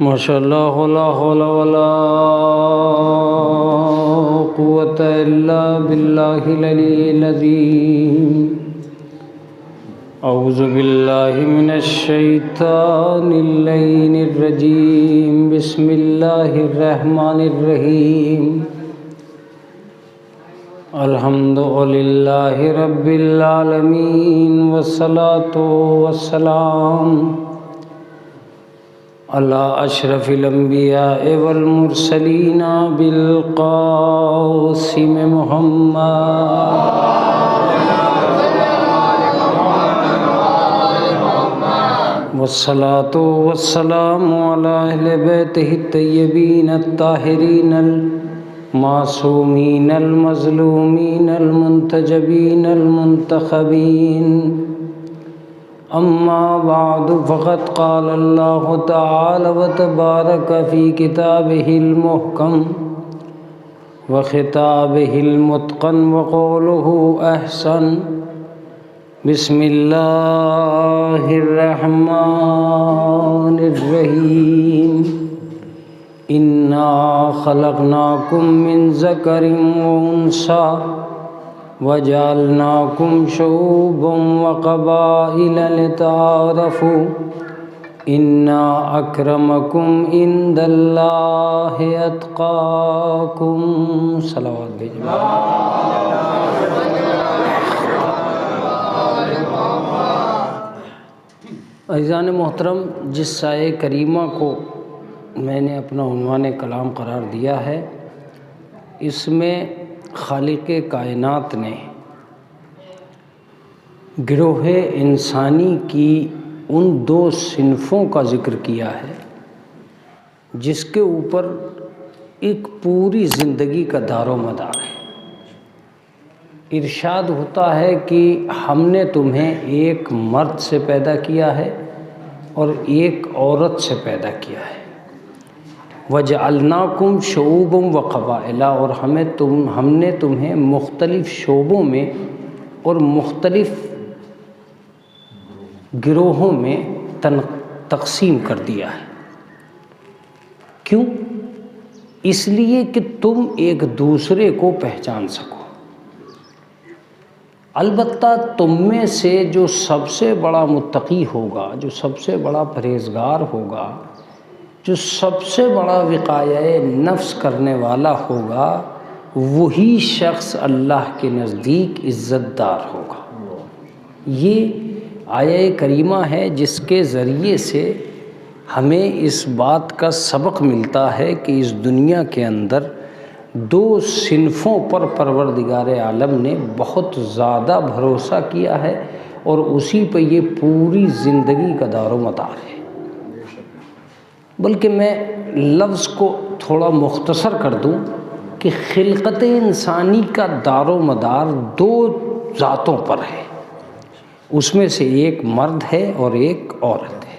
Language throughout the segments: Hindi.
माशाअल्लाह ला हौला वला कुव्वता इल्ला बिल्लाहिल अलिय्यिल अज़ीम। औज़ु बिल्लाहि मिनश शैतानिर रजीम। बिस्मिल्लाहिर रहमानिर रहीम। अल्हम्दुलिल्लाहि रब्बिल आलमीन वस्सलातु वस्सलाम अला अशरफिल अंबिया वल मुरसलीन बिल क़ासिम मुहम्मद वस्सलातु वस्सलामु अला अहले बैतिहि तय्यबीन अत्ताहिरीन अल मासूमीन अल मज़लूमीन अल मुंतजबीन अल मुंतखबीन। अम्मा बादु फ़क़द क़ाल अल्लाहु तआला व तबारक फ़ी किताबिहिल मुहकम व ख़िताबिहिल मुत्क़न व क़ौलुहु अहसन। बिस्मिल्लाहिर रहमानिर रहीम। इन्ना ख़लक़नाकुम मिन ज़करिन व उन्सा वजअलनाकुम शुऊबन व क़बाइला लिताअरफ़ू इन्ना अक्रमकुम इंदल्लाहि अत्क़ाकुम। सलावत भेजिए। अज़ीज़ान मोहतरम, जिस आये करीमा को मैंने अपना उन्वाने कलाम करार दिया है, इसमें खालिक़े कायनात ने गिरोहे इंसानी की उन दो सिन्फ़ों का ज़िक्र किया है जिसके ऊपर एक पूरी ज़िंदगी का दारो मदार है। इरशाद होता है कि हमने तुम्हें एक मर्द से पैदा किया है और एक औरत से पैदा किया है। वजअलनाकुम शुऊबन व क़बाइला, और हमने तुम्हें मुख्तलिफ़ शोबों में और मुख्तलिफ़ गिरोहों में तक़सीम कर दिया है। क्यों? इसलिए कि तुम एक दूसरे को पहचान सको। अलबत्ता तुम में से जो सबसे बड़ा मुत्तक़ी होगा, जो सबसे बड़ा परहेज़गार होगा, जो सबसे बड़ा विक़ाया नफ्स करने वाला होगा, वही शख्स अल्लाह के नज़दीक इज़्ज़तदार होगा। ये आया करीमा है जिसके ज़रिए से हमें इस बात का सबक मिलता है कि इस दुनिया के अंदर दो सिन्फ़ों पर परवरदिगार आलम ने बहुत ज़्यादा भरोसा किया है और उसी पर ये पूरी ज़िंदगी का दारो मदार है। बल्कि मैं लफ्ज़ को थोड़ा मुख्तसर कर दूं कि खिलकत इंसानी का दारो मदार दो ज़ातों पर है, उसमें से एक मर्द है और एक औरत है।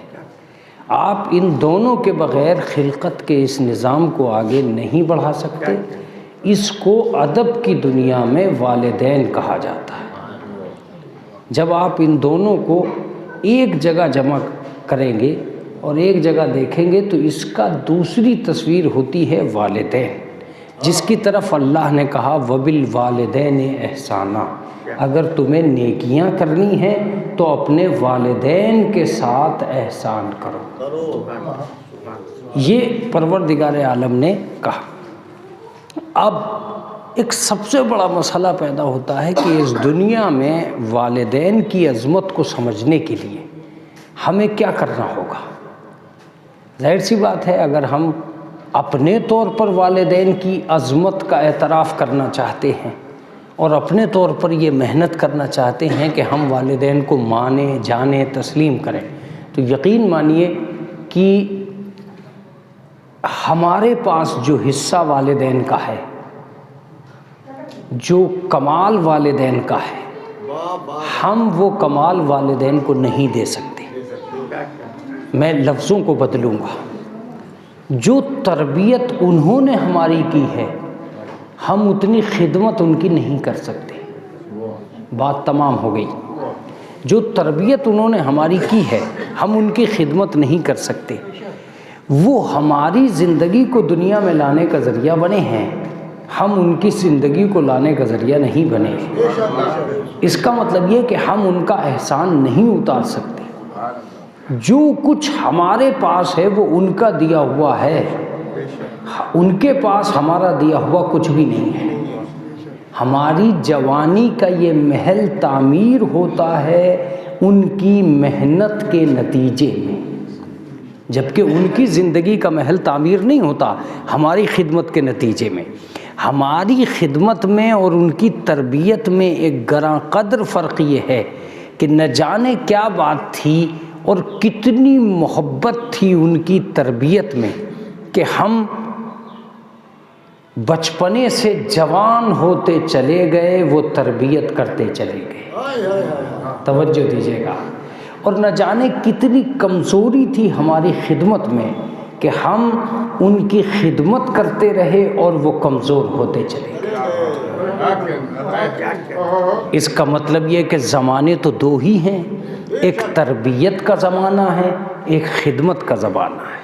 आप इन दोनों के बग़ैर खिलकत के इस निज़ाम को आगे नहीं बढ़ा सकते। इसको अदब की दुनिया में वालिदैन कहा जाता है। जब आप इन दोनों को एक जगह जमा करेंगे और एक जगह देखेंगे तो इसका दूसरी तस्वीर होती है वालिदैन, जिसकी तरफ अल्लाह ने कहा वबिल वालिदैन एहसाना। अगर तुम्हें नेकियां करनी हैं तो अपने वालिदैन के साथ एहसान करो। ये परवरदिगार आलम ने कहा। अब एक सबसे बड़ा मसला पैदा होता है कि इस दुनिया में वालिदैन की अज़मत को समझने के लिए हमें क्या करना होगा। ज़ाहिर सी बात है, अगर हम अपने तौर पर वालिदैन की अज़मत का एतराफ़ करना चाहते हैं और अपने तौर पर ये मेहनत करना चाहते हैं कि हम वालिदैन को माने, जाने, तस्लीम करें, तो यकीन मानिए कि हमारे पास जो हिस्सा वालिदैन का है, जो कमाल वालिदैन का है, हम वो कमाल वालिदैन को नहीं दे सकते। मैं लफ्ज़ों को बदलूँगा। जो तरबियत उन्होंने हमारी की है, हम उतनी खिदमत उनकी नहीं कर सकते। बात तमाम हो गई। जो तरबियत उन्होंने हमारी की है, हम उनकी खिदमत नहीं कर सकते। वो हमारी ज़िंदगी को दुनिया में लाने का ज़रिया बने हैं, हम उनकी ज़िंदगी को लाने का ज़रिया नहीं बने। इसका मतलब ये कि हम उनका एहसान नहीं उतार सकते। जो कुछ हमारे पास है वो उनका दिया हुआ है, उनके पास हमारा दिया हुआ कुछ भी नहीं है। हमारी जवानी का ये महल तामीर होता है उनकी मेहनत के नतीजे में, जबकि उनकी ज़िंदगी का महल तामीर नहीं होता हमारी खिदमत के नतीजे में। हमारी खिदमत में और उनकी तरबियत में एक गरां कदर फ़र्क ये है कि न जाने क्या बात थी और कितनी मोहब्बत थी उनकी तरबियत में कि हम बचपने से जवान होते चले गए, वो तरबियत करते चले गए। तवज्जो दीजिएगा। और न जाने कितनी कमज़ोरी थी हमारी खिदमत में कि हम उनकी खिदमत करते रहे और वो कमज़ोर होते चले गए। इसका मतलब ये कि ज़माने तो दो ही हैं, एक तरबियत का ज़माना है, एक खिदमत का ज़माना है।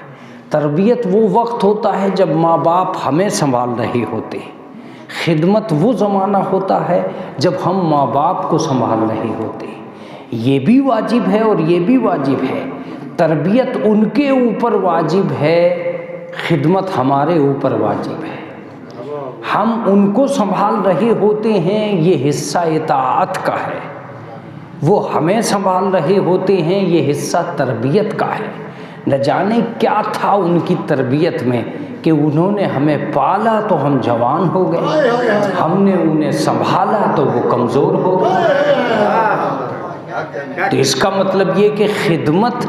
तरबियत वो वक्त होता है जब माँ बाप हमें संभाल रहे होते हैं, खिदमत वो ज़माना होता है जब हम माँ बाप को संभाल रहे होते हैं। ये भी वाजिब है और ये भी वाजिब है। तरबियत उनके ऊपर वाजिब है, खिदमत हमारे ऊपर वाजिब है। हम उनको संभाल रहे होते हैं, ये हिस्सा इताअत का है। वो हमें संभाल रहे होते हैं, ये हिस्सा तरबियत का है। न जाने क्या था उनकी तरबियत में कि उन्होंने हमें पाला तो हम जवान हो गए, हमने उन्हें संभाला तो वो कमज़ोर हो गए। तो इसका मतलब ये कि खिदमत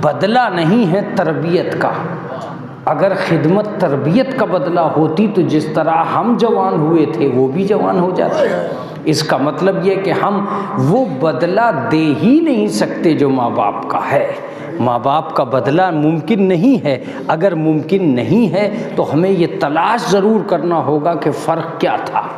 बदला नहीं है तरबियत का। अगर खिदमत तरबियत का बदला होती तो जिस तरह हम जवान हुए थे वो भी जवान हो जाते। इसका मतलब ये कि हम वो बदला दे ही नहीं सकते जो माँ बाप का है। माँ बाप का बदला मुमकिन नहीं है। अगर मुमकिन नहीं है तो हमें ये तलाश ज़रूर करना होगा कि फ़र्क क्या था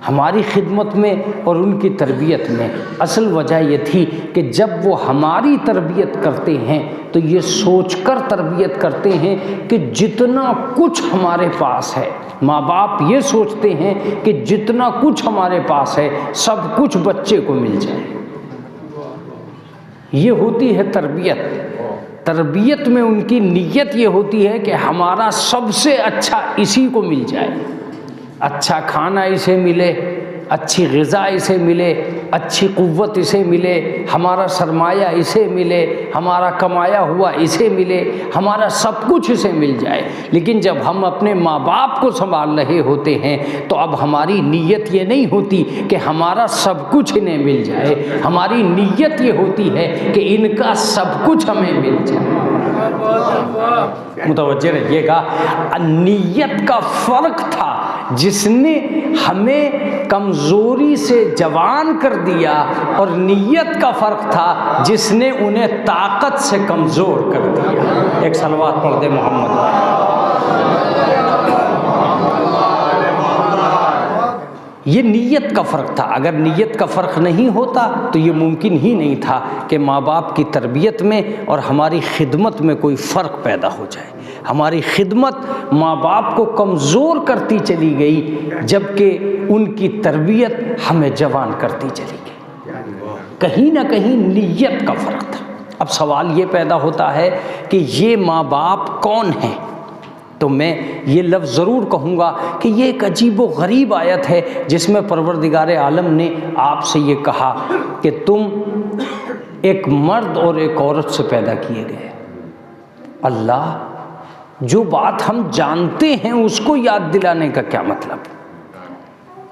हमारी खिदमत में और उनकी तरबियत में। असल वजह ये थी कि जब वो हमारी तरबियत करते हैं तो ये सोचकर तरबियत करते हैं कि जितना कुछ हमारे पास है, माँ बाप ये सोचते हैं कि जितना कुछ हमारे पास है सब कुछ बच्चे को मिल जाए। ये होती है तरबियत। तरबियत में उनकी नीयत ये होती है कि हमारा सबसे अच्छा इसी को मिल जाए, अच्छा खाना इसे मिले, अच्छी ग़िज़ा इसे मिले, अच्छी क़ुव्वत इसे मिले, हमारा सरमाया इसे मिले, हमारा कमाया हुआ इसे मिले, हमारा सब कुछ इसे मिल जाए। लेकिन जब हम अपने माँ बाप को संभाल रहे होते हैं तो अब हमारी नीयत ये नहीं होती कि हमारा सब कुछ इन्हें मिल जाए, हमारी नीयत ये होती है कि इनका सब कुछ हमें मिल जाए। मुतवज्जे रहिएगा। नीयत का फ़र्क था जिसने हमें कमज़ोरी से जवान कर दिया, और नीयत का फ़र्क था जिसने उन्हें ताकत से कमज़ोर कर दिया। एक सलवात पढ़ दे मोहम्मद। ये नीयत का फ़र्क था। अगर नीयत का फ़र्क नहीं होता तो ये मुमकिन ही नहीं था कि माँ बाप की तरबियत में और हमारी खिदमत में कोई फ़र्क पैदा हो जाए। हमारी खिदमत माँ बाप को कमज़ोर करती चली गई, जबकि उनकी तरबियत हमें जवान करती चली गई। कहीं ना कहीं नीयत का फ़र्क था। अब सवाल ये पैदा होता है कि ये माँ बाप कौन हैं? तो मैं ये लफ्ज़ ज़रूर कहूँगा कि ये एक अजीब व गरीब आयत है जिसमें परवरदिगार आलम ने आपसे ये कहा कि तुम एक मर्द और एक औरत से पैदा किए गए। अल्लाह, जो बात हम जानते हैं उसको याद दिलाने का क्या मतलब?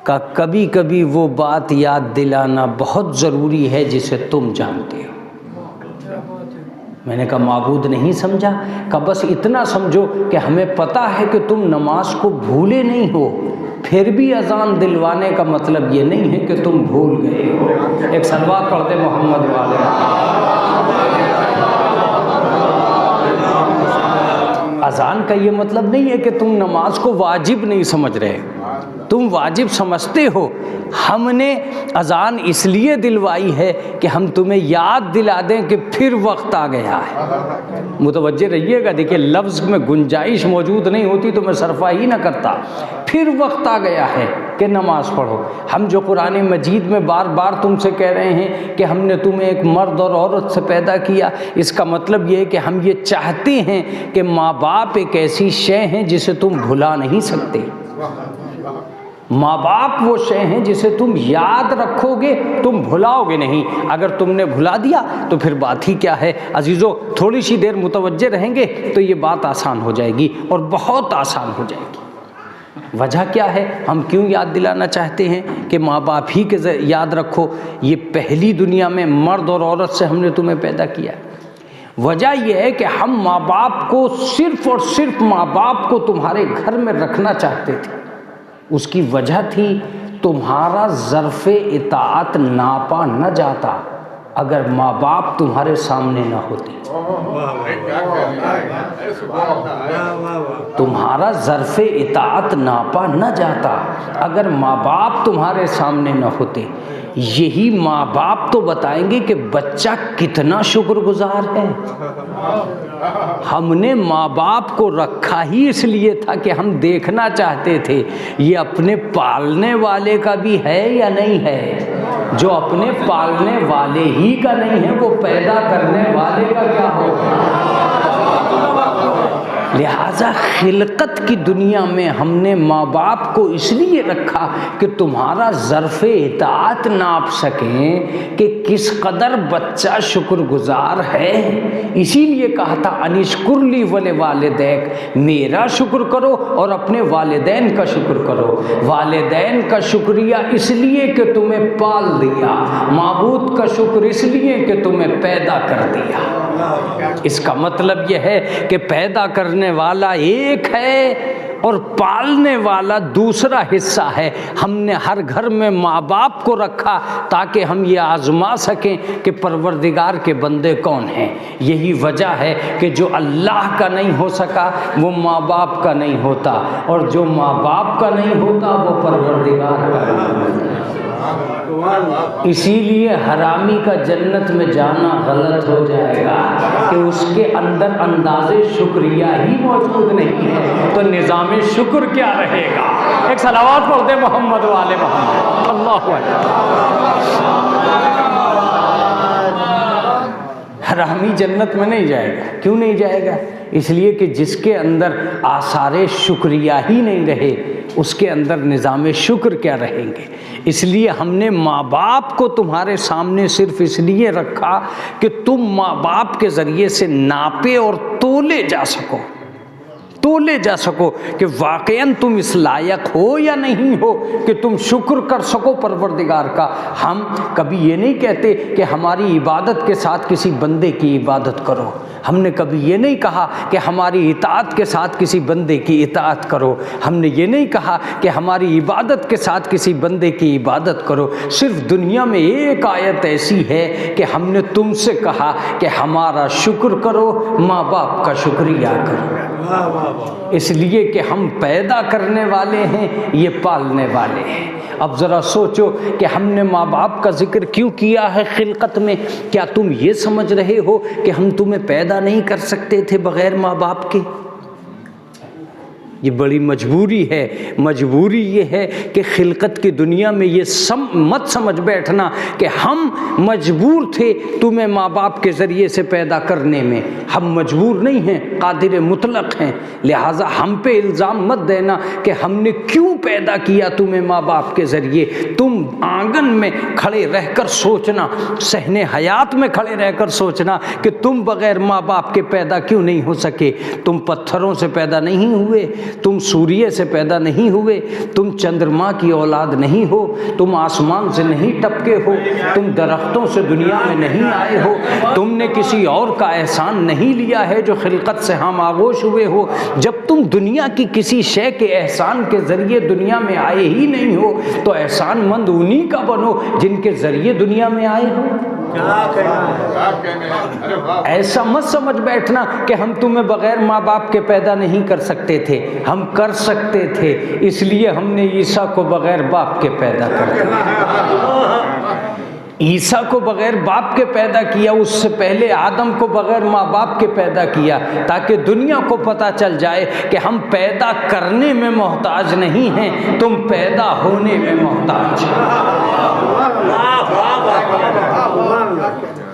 का कभी कभी वो बात याद दिलाना बहुत ज़रूरी है जिसे तुम जानते हो। मैंने कहा माबूद नहीं समझा? का बस इतना समझो कि हमें पता है कि तुम नमाज को भूले नहीं हो, फिर भी अजान दिलवाने का मतलब ये नहीं है कि तुम भूल गए हो। एक सलवात पढ़ते मोहम्मद वाले। अजान का ये मतलब नहीं है कि तुम नमाज को वाजिब नहीं समझ रहे। तुम वाजिब समझते हो। हमने अजान इसलिए दिलवाई है कि हम तुम्हें याद दिला दें कि फिर वक्त आ गया है। मुतवज्जे रहिएगा, देखिए लफ्ज़ में गुंजाइश मौजूद नहीं होती तो मैं सरफा ही ना करता। फिर वक्त आ गया है कि नमाज पढ़ो। हम जो कुरान मजीद में बार बार तुमसे कह रहे हैं कि हमने तुम्हें एक मर्द और औरत से पैदा किया, इसका मतलब ये है कि हम ये चाहते हैं कि माँ बाप एक ऐसी शय हैं जिसे तुम भुला नहीं सकते। माँ बाप वो शय हैं जिसे तुम याद रखोगे, तुम भुलाओगे नहीं। अगर तुमने भुला दिया तो फिर बात ही क्या है। अजीज़ों, थोड़ी सी देर मुतवज्जे रहेंगे तो ये बात आसान हो जाएगी और बहुत आसान हो जाएगी। वजह क्या है, हम क्यों याद दिलाना चाहते हैं कि माँ बाप ही के याद रखो। ये पहली दुनिया में मर्द और औरत से हमने तुम्हें पैदा किया। वजह यह है कि हम माँ बाप को सिर्फ़ और सिर्फ माँ बाप को तुम्हारे घर में रखना चाहते थे। उसकी वजह थी तुम्हारा ज़र्फ़े इताअत नापा न जाता अगर माँ बाप तुम्हारे सामने न होते। तुम्हारा ज़र्फ़े इताअत नापा न जाता अगर माँ बाप तुम्हारे सामने न होते। यही माँ बाप तो बताएंगे कि बच्चा कितना शुक्रगुजार है। हमने माँ बाप को रखा ही इसलिए था कि हम देखना चाहते थे ये अपने पालने वाले का भी है या नहीं है। जो अपने पालने वाले ही का नहीं है वो पैदा करने वाले का क्या होगा। लिहाजा खिलकत की दुनिया में हमने माँ बाप को इसलिए रखा कि तुम्हारा ज़र्फ़े इताअत नाप सकें कि किस कदर बच्चा शुक्रगुजार है। इसीलिए कहा था अनिश्कुरली वले वालिदैक, मेरा शुक्र करो और अपने वालिदैन का शुक्र करो। वालिदैन का शुक्रिया इसलिए कि तुम्हें पाल दिया, माबूद का शुक्र इसलिए कि तुम्हें पैदा कर दिया। इसका मतलब यह है कि पैदा करने वाला एक है और पालने वाला दूसरा हिस्सा है। हमने हर घर में माँ बाप को रखा ताकि हम ये आजमा सकें कि परवरदिगार के बंदे कौन हैं। यही वजह है कि जो अल्लाह का नहीं हो सका वो माँ बाप का नहीं होता, और जो माँ बाप का नहीं होता वो परवरदिगार का नहीं होता। इसीलिए हरामी का जन्नत में जाना गलत हो जाएगा कि उसके अंदर अंदाज़े शुक्रिया ही मौजूद नहीं है, तो निज़ाम शुक्र क्या रहेगा। एक सलावत पढ़ दे मोहम्मद वाले मोहम्मद। अल्लाहु अकबर। हरामी जन्नत में नहीं जाएगा। क्यों नहीं जाएगा? इसलिए कि जिसके अंदर आसारे शुक्रिया ही नहीं रहे उसके अंदर निज़ाम शुक्र क्या रहेंगे। इसलिए हमने माँ बाप को तुम्हारे सामने सिर्फ इसलिए रखा कि तुम माँ बाप के ज़रिए से नापे और तोले जा सको कि वाक़ईन तुम इस लायक हो या नहीं हो कि तुम शुक्र कर सको परवरदिगार का। हम कभी ये नहीं कहते कि हमारी इबादत के साथ किसी बंदे की इबादत करो। हमने कभी ये नहीं कहा कि हमारी इताअत के साथ किसी बंदे की इताअत करो। हमने ये नहीं कहा कि हमारी इबादत के साथ किसी बंदे की इबादत करो। सिर्फ दुनिया में एक आयत ऐसी है कि हमने तुमसे कहा कि हमारा शुक्र करो, माँ बाप का शुक्रिया करो। इसलिए कि हम पैदा करने वाले हैं, ये पालने वाले हैं। अब ज़रा सोचो कि हमने माँ बाप का जिक्र क्यों किया है खिलकत में। क्या तुम ये समझ रहे हो कि हम तुम्हें पैदा नहीं कर सकते थे बग़ैर माँ बाप के? ये बड़ी मजबूरी है। मजबूरी ये है कि खिलकत की दुनिया में ये मत समझ बैठना कि हम मजबूर थे तुम्हें माँ बाप के ज़रिए से पैदा करने में। हम मजबूर नहीं हैं, कादिर मुतलक हैं। लिहाजा हम पे इल्ज़ाम मत देना कि हमने क्यों पैदा किया तुम्हें माँ बाप के ज़रिए। तुम आंगन में खड़े रहकर सोचना, सहने हयात में खड़े रहकर सोचना कि तुम बग़ैर माँ बाप के पैदा क्यों नहीं हो सके। तुम पत्थरों से पैदा नहीं हुए, तुम सूर्य से पैदा नहीं हुए, तुम चंद्रमा की औलाद नहीं हो, तुम आसमान से नहीं टपके हो, तुम दरख्तों से दुनिया में नहीं आए हो, तुमने किसी और का एहसान नहीं लिया है जो खिलकत से हम आगोश हुए हो। जब तुम दुनिया की किसी शय के एहसान के ज़रिए दुनिया में आए ही नहीं हो तो एहसानमंद उन्हीं का बनो जिनके ज़रिए दुनिया में आए हो। ऐसा मत समझ बैठना कि हम तुम्हें बगैर माँ बाप के पैदा नहीं कर सकते थे, हम कर सकते थे, इसलिए हमने ईसा को बगैर बाप के पैदा कर दिया। ईसा को बगैर बाप के पैदा किया, उससे पहले आदम को बगैर माँ बाप के पैदा किया, ताकि दुनिया को पता चल जाए कि हम पैदा करने में मोहताज नहीं हैं, तुम पैदा होने में मोहताज हो।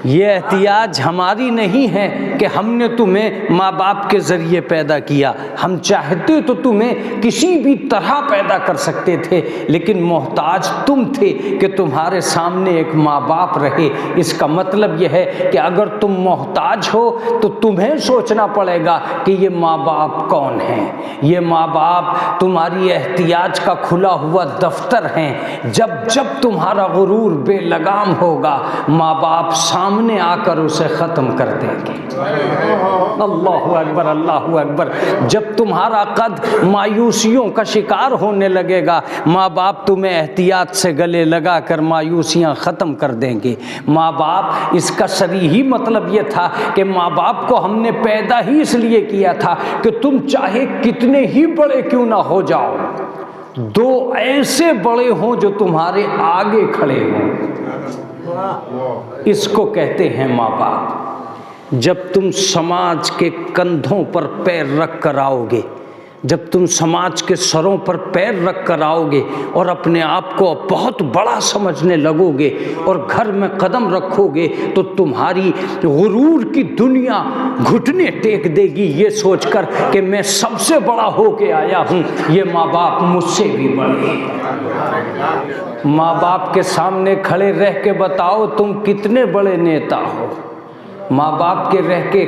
ये एहतियाज हमारी नहीं है कि हमने तुम्हें माँ बाप के ज़रिए पैदा किया, हम चाहते तो तुम्हें किसी भी तरह पैदा कर सकते थे, लेकिन मोहताज तुम थे कि तुम्हारे सामने एक माँ बाप रहे। इसका मतलब यह है कि अगर तुम मोहताज हो तो तुम्हें सोचना पड़ेगा कि ये माँ बाप कौन हैं। ये माँ बाप तुम्हारी एहतियाज का खुला हुआ दफ्तर हैं। जब जब तुम्हारा गुरूर बेलगाम होगा, माँ बाप सामने आकर उसे ख़त्म कर देंगे। अल्लाहु अकबर, अल्लाहु अकबर। जब तुम्हारा कद मायूसियों का शिकार होने लगेगा, माँ बाप तुम्हें एहतियात से गले लगा कर मायूसियाँ ख़त्म कर देंगे। माँ बाप, इसका सरीही मतलब ये था कि माँ बाप को हमने पैदा ही इसलिए किया था कि तुम चाहे कितने ही बड़े क्यों ना हो जाओ, दो ऐसे बड़े हों जो तुम्हारे आगे खड़े हों। इसको कहते हैं माँ बाप। जब तुम समाज के कंधों पर पैर रख कर आओगे, जब तुम समाज के सरों पर पैर रख कर आओगे और अपने आप को बहुत बड़ा समझने लगोगे और घर में कदम रखोगे, तो तुम्हारी गुरूर की दुनिया घुटने टेक देगी ये सोचकर कि मैं सबसे बड़ा होके आया हूँ, ये माँ बाप मुझसे भी बड़े। माँ बाप के सामने खड़े रह के बताओ तुम कितने बड़े नेता हो। माँ बाप के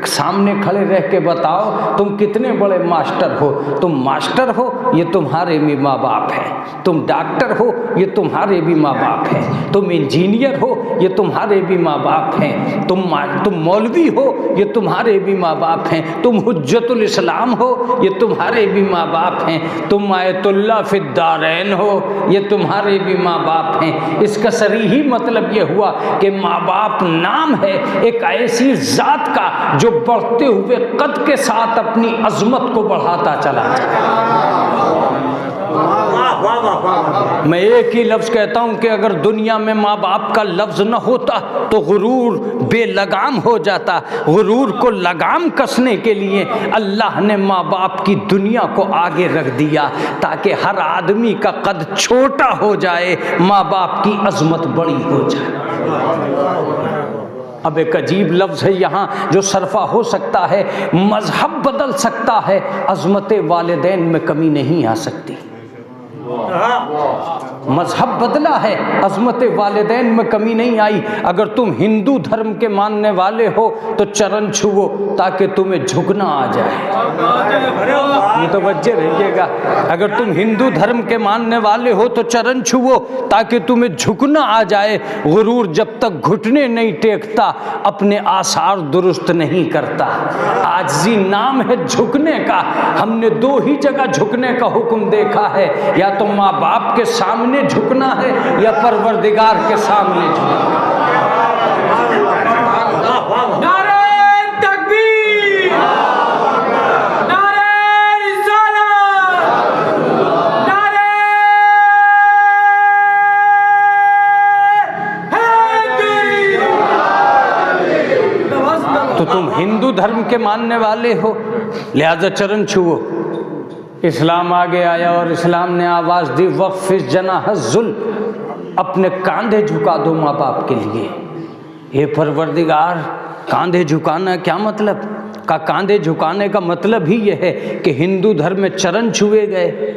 सामने खड़े रह के बताओ तुम कितने बड़े मास्टर हो। तुम मास्टर हो, ये तुम्हारे भी माँ बाप हैं। तुम डॉक्टर हो, ये तुम्हारे भी माँ बाप हैं। तुम इंजीनियर हो, ये तुम्हारे भी माँ बाप हैं। तुम मौलवी हो, ये तुम्हारे भी माँ बाप हैं। तुम हुज्जतुल इस्लाम हो, ये तुम्हारे भी माँ बाप हैं। तुम आयतुल्लाह फिद्दारैन हो, ये तुम्हारे भी माँ बाप हैं। इसका सरीही मतलब ये हुआ कि माँ बाप नाम है एक ऐसी जात का जो बढ़ते हुए कद के साथ अपनी अजमत को बढ़ाता चला जाए। मैं एक ही लफ्ज़ कहता हूं कि अगर दुनिया में माँ बाप का लफ्ज़ न होता तो गुरूर बेलगाम हो जाता। गुरूर को लगाम कसने के लिए अल्लाह ने माँ बाप की दुनिया को आगे रख दिया ताकि हर आदमी का कद छोटा हो जाए, माँ बाप की अजमत बड़ी हो जाए। अब एक अजीब लफ्ज़ है यहाँ जो सरफा हो सकता है, मजहब बदल सकता है, अज़मत वालिदैन में कमी नहीं आ सकती। मजहब बदला है, अज़मत वालिदैन में कमी नहीं आई। अगर तुम हिंदू धर्म के मानने वाले हो तो चरण छुओ ताकि तुम्हें झुकना आ जाए। ये तो बच्चे रहिएगा। अगर तुम हिंदू धर्म के मानने वाले हो तो चरण छुओ ताकि तुम्हें झुकना आ जाए। गुरूर जब तक घुटने नहीं टेकता अपने आसार दुरुस्त नहीं करता। आजिज़ी नाम है झुकने का। हमने दो ही जगह झुकने का हुक्म देखा है, या तो माँ बाप के सामने झुकना है या परवरदिगार के सामने झुकना। नारे तकबीर, नारे रिसालत, नारे हैदरी। तो तुम हिंदू धर्म के मानने वाले हो, लिहाजा चरण छुओ। इस्लाम आगे आया और इस्लाम ने आवाज़ दी वक़्फ़िज़ जनाहज़ुल, अपने कांधे झुका दो माँ बाप के लिए। ये परवरदिगार, कांधे झुकाना क्या मतलब? कांधे झुकाने का मतलब ही यह है कि हिंदू धर्म में चरण छुए गए,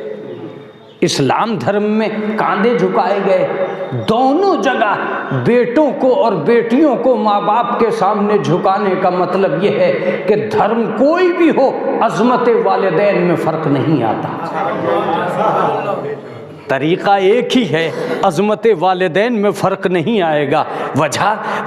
इस्लाम धर्म में कांधे झुकाए गए। दोनों जगह बेटों को और बेटियों को माँ बाप के सामने झुकाने का मतलब यह है कि धर्म कोई भी हो, अज़मत वालिदैन में फ़र्क नहीं आता। तरीक़ा एक ही है, अज़मत वालिदैन में फ़र्क नहीं आएगा।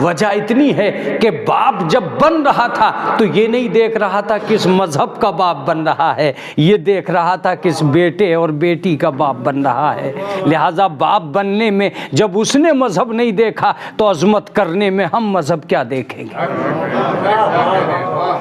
वजह इतनी है कि बाप जब बन रहा था तो ये नहीं देख रहा था किस मज़हब का बाप बन रहा है, ये देख रहा था किस बेटे और बेटी का बाप बन रहा है। लिहाजा बाप बनने में जब उसने मज़हब नहीं देखा तो अज़मत करने में हम मज़हब क्या देखेंगे।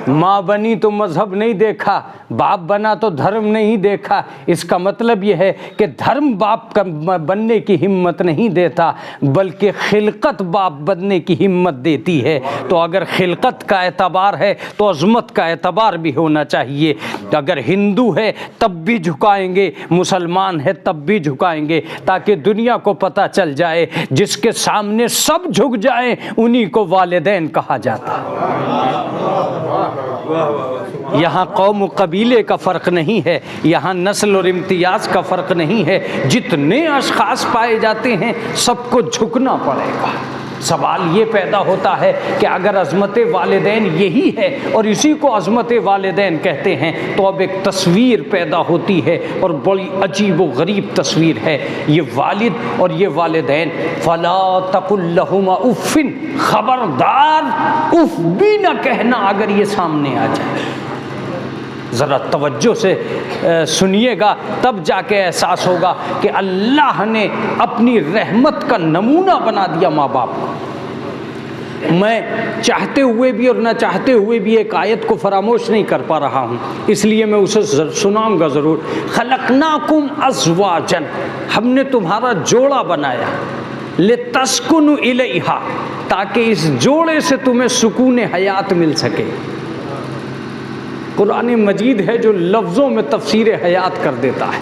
माँ बनी तो मज़हब नहीं देखा, बाप बना तो धर्म नहीं देखा। इसका मतलब यह है कि धर्म बाप का बनने की हिम्मत नहीं देता, बल्कि खिलकत बाप बनने की हिम्मत देती है। तो अगर खिलकत का एतबार है तो अज़मत का एतबार भी होना चाहिए। अगर हिंदू है तब भी झुकाएंगे, मुसलमान है तब भी झुकाएंगे, ताकि दुनिया को पता चल जाए जिसके सामने सब झुक जाएं उन्हीं को वालिदैन कहा जाता है। यहाँ कौम कबीले का फ़र्क नहीं है, यहाँ नस्ल और इम्तियाज़ का फ़र्क नहीं है। जितने अशख़ास पाए जाते हैं सबको झुकना पड़ेगा। सवाल ये पैदा होता है कि अगर अज़मत वालिदैन यही है और इसी को अज़मत वालिदैन कहते हैं तो अब एक तस्वीर पैदा होती है और बड़ी अजीब व गरीब तस्वीर है। ये वालिद और ये वालिदैन, फ़ला तक़ुल लहुमा उफ़्फ़िन, ख़बरदार उफ़ भी न कहना अगर ये सामने आ जाए। ज़रा तवज्जो से सुनिएगा, तब जाके एहसास होगा कि अल्लाह ने अपनी रहमत का नमूना बना दिया माँ बाप को। मैं चाहते हुए भी और न चाहते हुए भी एक आयत को फरामोश नहीं कर पा रहा हूँ, इसलिए मैं उसे सुनाऊँगा ज़रूर। खलक़नाकुम अज़वाजन, हमने तुम्हारा जोड़ा बनाया, लितस्कुनु इलैहा, ताकि इस जोड़े से तुम्हें सुकून हयात मिल सके। कुरान मजीद है जो लफ्ज़ों में तफसीर हयात कर देता है,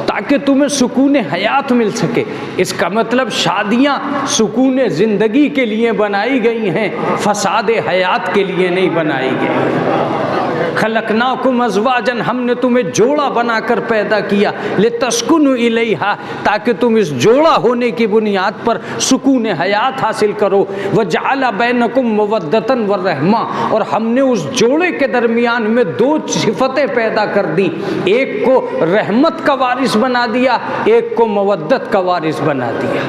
ताकि तुम्हें सुकून हयात मिल सके। इसका मतलब शादियाँ सुकून ज़िंदगी के लिए बनाई गई हैं, फसाद हयात के लिए नहीं बनाई गई। खलक़नाकुम अज़वाजन, हमने तुम्हें जोड़ा बनाकर पैदा किया, लितस्कुनु इलैहा, ताकि तुम इस जोड़ा होने की बुनियाद पर सुकून हयात हासिल करो। वजअल बैनकुम मवद्दतन व रहमा, और हमने उस जोड़े के दरमियान में दो सिफतें पैदा कर दी, एक को रहमत का वारिस बना दिया, एक को मवद्दत का वारिस बना दिया।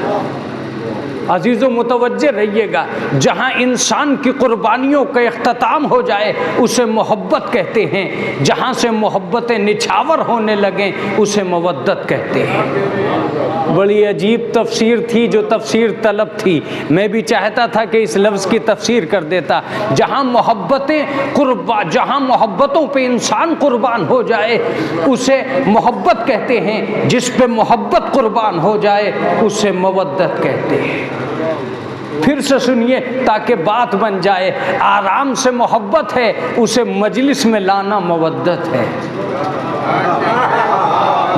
अजीज़ों मुतवज्जे रहिएगा, जहाँ इंसान की कुर्बानियों का इख्तिताम हो जाए उसे मोहब्बत कहते हैं, जहाँ से मोहब्बतें निछावर होने लगें उसे मवद्दत कहते हैं। बड़ी अजीब तफसीर थी जो तफसीर तलब थी। मैं भी चाहता था कि इस लफ्ज़ की तफसीर कर देता। जहाँ मोहब्बतों पे इंसान कुर्बान हो जाए उसे मोहब्बत कहते हैं, जिस पे मोहब्बत कुर्बान हो जाए उसे मवद्दत कहते हैं। फिर से सुनिए ताकि बात बन जाए। आराम से मोहब्बत है, उसे मजलिस में लाना मवद्दत है।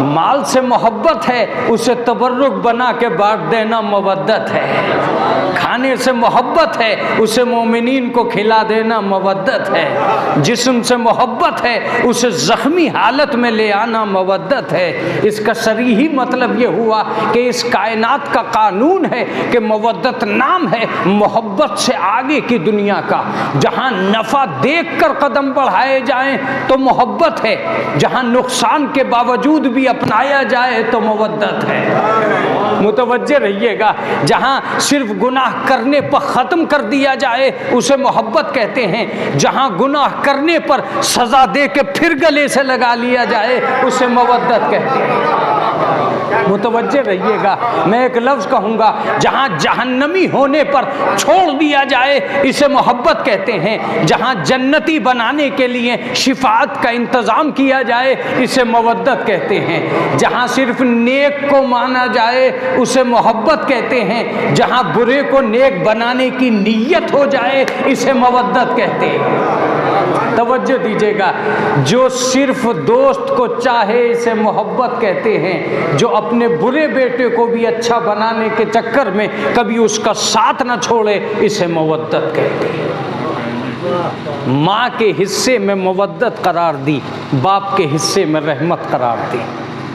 माल से मोहब्बत है, उसे तबर्रुक बना के बांट देना मवद्दत है। खाने से मोहब्बत है, उसे मोमिनीन को खिला देना मवद्दत है। जिस्म से मोहब्बत है, उसे ज़ख्मी हालत में ले आना मवद्दत है। इसका सरीही मतलब ये हुआ कि इस कायनात का कानून है कि मवद्दत नाम है मोहब्बत से आगे की दुनिया का। जहाँ नफ़ा देख कर कदम बढ़ाए जाएं तो मोहब्बत है, जहाँ नुकसान के बावजूद भी अपनाया जाए तो मवद्दत है। मुतवज्जे रहिएगा, जहाँ सिर्फ गुनाह करने पर ख़त्म कर दिया जाए उसे मोहब्बत कहते हैं, जहाँ गुनाह करने पर सज़ा दे के फिर गले से लगा लिया जाए उसे मवद्दत कहते हैं। मुतवज्जे रहिएगा, मैं एक लफ्ज़ कहूँगा, जहाँ जहन्नमी होने पर छोड़ दिया जाए इसे मोहब्बत कहते हैं। जहाँ जन्नती बनाने के लिए शिफाअत का इंतज़ाम किया जाए इसे मवद्दत कहते हैं। जहाँ सिर्फ नेक को माना जाए उसे मोहब्बत कहते हैं। जहाँ बुरे को नेक बनाने की नीयत हो जाए इसे मवद्दत कहते हैं। तवज्जो दीजिएगा, जो सिर्फ दोस्त को चाहे इसे मोहब्बत कहते हैं। जो अपने बुरे बेटे को भी अच्छा बनाने के चक्कर में कभी उसका साथ न छोड़े इसे मवद्दत कहते हैं। माँ के हिस्से में मवद्दत करार दी, बाप के हिस्से में रहमत करार दी।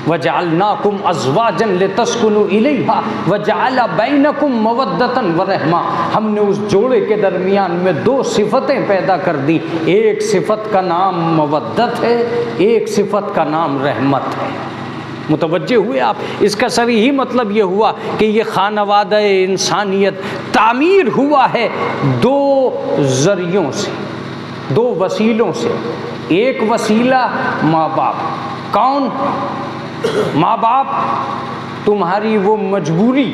वजअलनाकुम अज़वाजन लितस्कुनु इलैहा वजअल बैनकुम मवद्दतन व रहमा, हमने उस जोड़े के दरमियान में दो सिफतें पैदा कर दी। एक सिफत का नाम मवद्दत है, एक सिफत का नाम रहमत है। मुतवज्जे हुए आप? इसका सही मतलब ये हुआ कि ये खानवादा इंसानियत तामीर हुआ है दो ज़रियों से, दो वसीलों से। एक वसीला माँ बाप। कौन? माँ बाप तुम्हारी वो मजबूरी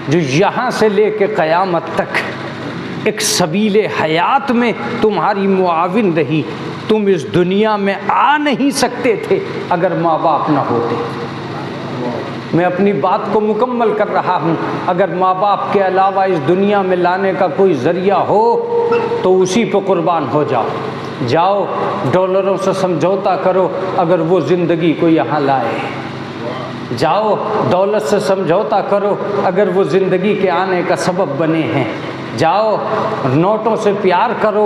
जो यहाँ से लेके क़यामत तक एक सबीले हयात में तुम्हारी मुआविन रही। तुम इस दुनिया में आ नहीं सकते थे अगर माँ बाप ना होते। मैं अपनी बात को मुकम्मल कर रहा हूँ। अगर माँ बाप के अलावा इस दुनिया में लाने का कोई ज़रिया हो तो उसी पर कुर्बान हो जाओ। जाओ डॉलरों से समझौता करो अगर वो ज़िंदगी को यहाँ लाए। जाओ दौलत से समझौता करो अगर वो ज़िंदगी के आने का सबब बने हैं। जाओ नोटों से प्यार करो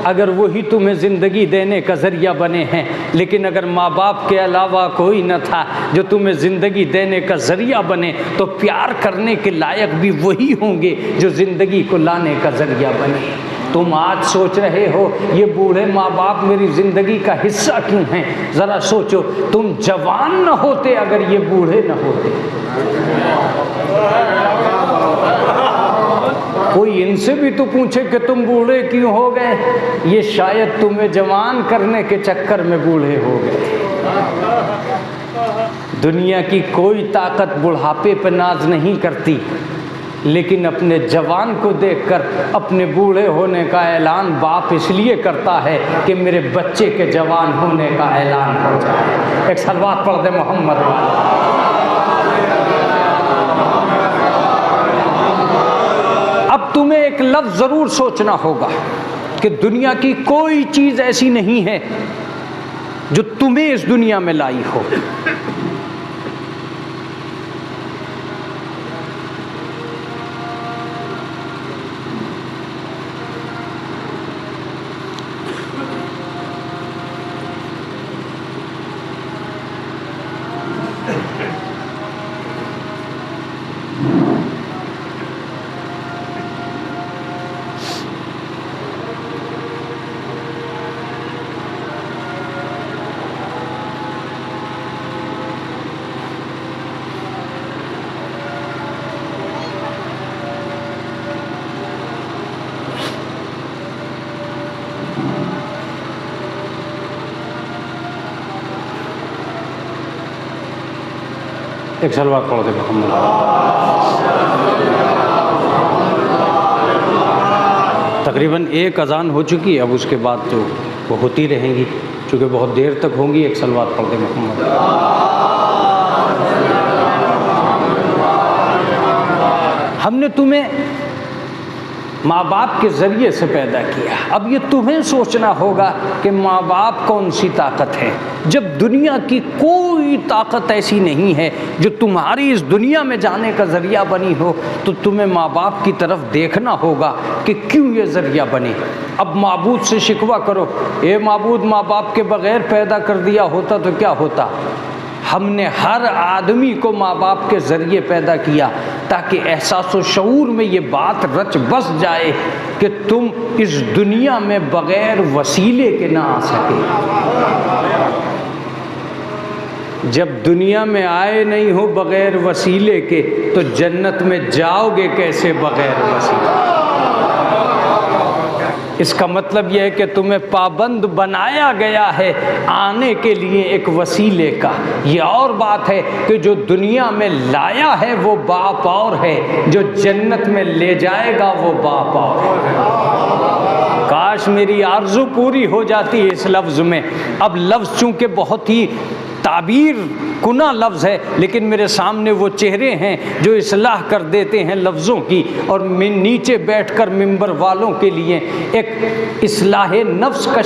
अगर वही तुम्हें ज़िंदगी देने का ज़रिया बने हैं। लेकिन अगर माँ बाप के अलावा कोई न था जो तुम्हें ज़िंदगी देने का ज़रिया बने तो प्यार करने के लायक भी वही होंगे जो ज़िंदगी को लाने का ज़रिया बने। तुम आज सोच रहे हो ये बूढ़े माँ बाप मेरी ज़िंदगी का हिस्सा क्यों हैं? ज़रा सोचो, तुम जवान न होते अगर ये बूढ़े न होते। कोई इनसे भी तो पूछे कि तुम बूढ़े क्यों हो गए? ये शायद तुम्हें जवान करने के चक्कर में बूढ़े हो गए। दुनिया की कोई ताकत बुढ़ापे पर नाज नहीं करती, लेकिन अपने जवान को देखकर अपने बूढ़े होने का ऐलान बाप इसलिए करता है कि मेरे बच्चे के जवान होने का ऐलान हो जाए। एक सलवात पढ़ दे मोहम्मद वाला। अब तुम्हें एक लफ्ज़ ज़रूर सोचना होगा कि दुनिया की कोई चीज़ ऐसी नहीं है जो तुम्हें इस दुनिया में लाई हो। एक सलवात पढ़ दे मोहम्मद। तकरीबन एक अजान हो चुकी है, अब उसके बाद तो वो होती रहेंगी चूँकि बहुत देर तक होंगी। एक सलवात पढ़ दे मोहम्मद। हमने तुम्हें माँ बाप के ज़रिए से पैदा किया। अब ये तुम्हें सोचना होगा कि माँ बाप कौन सी ताकत है, जब दुनिया की कोई ताकत ऐसी नहीं है जो तुम्हारी इस दुनिया में जाने का ज़रिया बनी हो। तो तुम्हें माँ बाप की तरफ देखना होगा कि क्यों ये ज़रिया बने। अब माबूद से शिकवा करो, ए माबूद माँ बाप के बग़ैर पैदा कर दिया होता तो क्या होता। हमने हर आदमी को माँ बाप के ज़रिए पैदा किया ताकि एहसास व शऊर में ये बात रच बस जाए कि तुम इस दुनिया में बग़ैर वसीले के ना आ सके। जब दुनिया में आए नहीं हो बग़ैर वसीले के तो जन्नत में जाओगे कैसे बग़ैर वसीले। इसका मतलब यह है कि तुम्हें पाबंद बनाया गया है आने के लिए एक वसीले का। ये और बात है कि जो दुनिया में लाया है वो बाप और है, जो जन्नत में ले जाएगा वो बाप और है। काश मेरी आरज़ू पूरी हो जाती है इस लफ्ज़ में। अब लफ्ज़ चूँकि बहुत ही ताबीर कुना लफ्ज़ है, लेकिन मेरे सामने वो चेहरे हैं जो इस्लाह कर देते हैं लफ्ज़ों की, और मैं नीचे बैठकर मिंबर वालों के लिए एक इस्लाह नफ्स का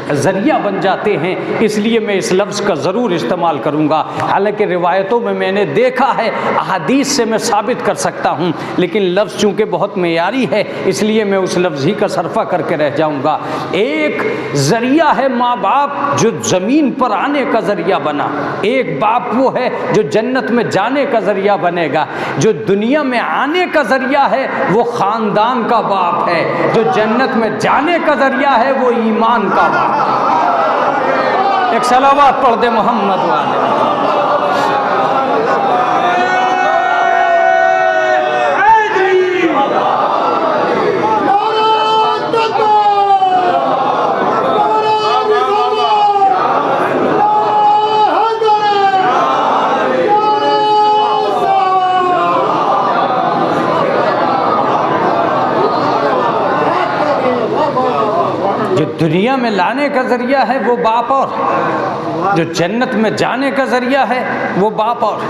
ज़रिया बन जाते हैं। इसलिए मैं इस लफ्ज़ का ज़रूर इस्तेमाल करूँगा। हालांकि रिवायतों में मैंने देखा है, अहादीस से मैं साबित कर सकता हूँ, लेकिन लफ्ज़ चूँकि बहुत मेयारी है इसलिए मैं उस लफ्ज़ ही का सरफा करके रह जाऊँगा। एक ज़रिया है माँ बाप जो ज़मीन पर आने का ज़रिया बना, एक बाप वो है जो जन्नत में जाने का ज़रिया बनेगा। जो दुनिया में आने का ज़रिया है वो ख़ानदान का बाप है, जो जन्नत में जाने का ज़रिया है वो ईमान का बाप। एक सलावत पढ़ दे मोहम्मद वाले। जो दुनिया में लाने का ज़रिया है वो बाप और, जो जन्नत में जाने का ज़रिया है वो बाप और।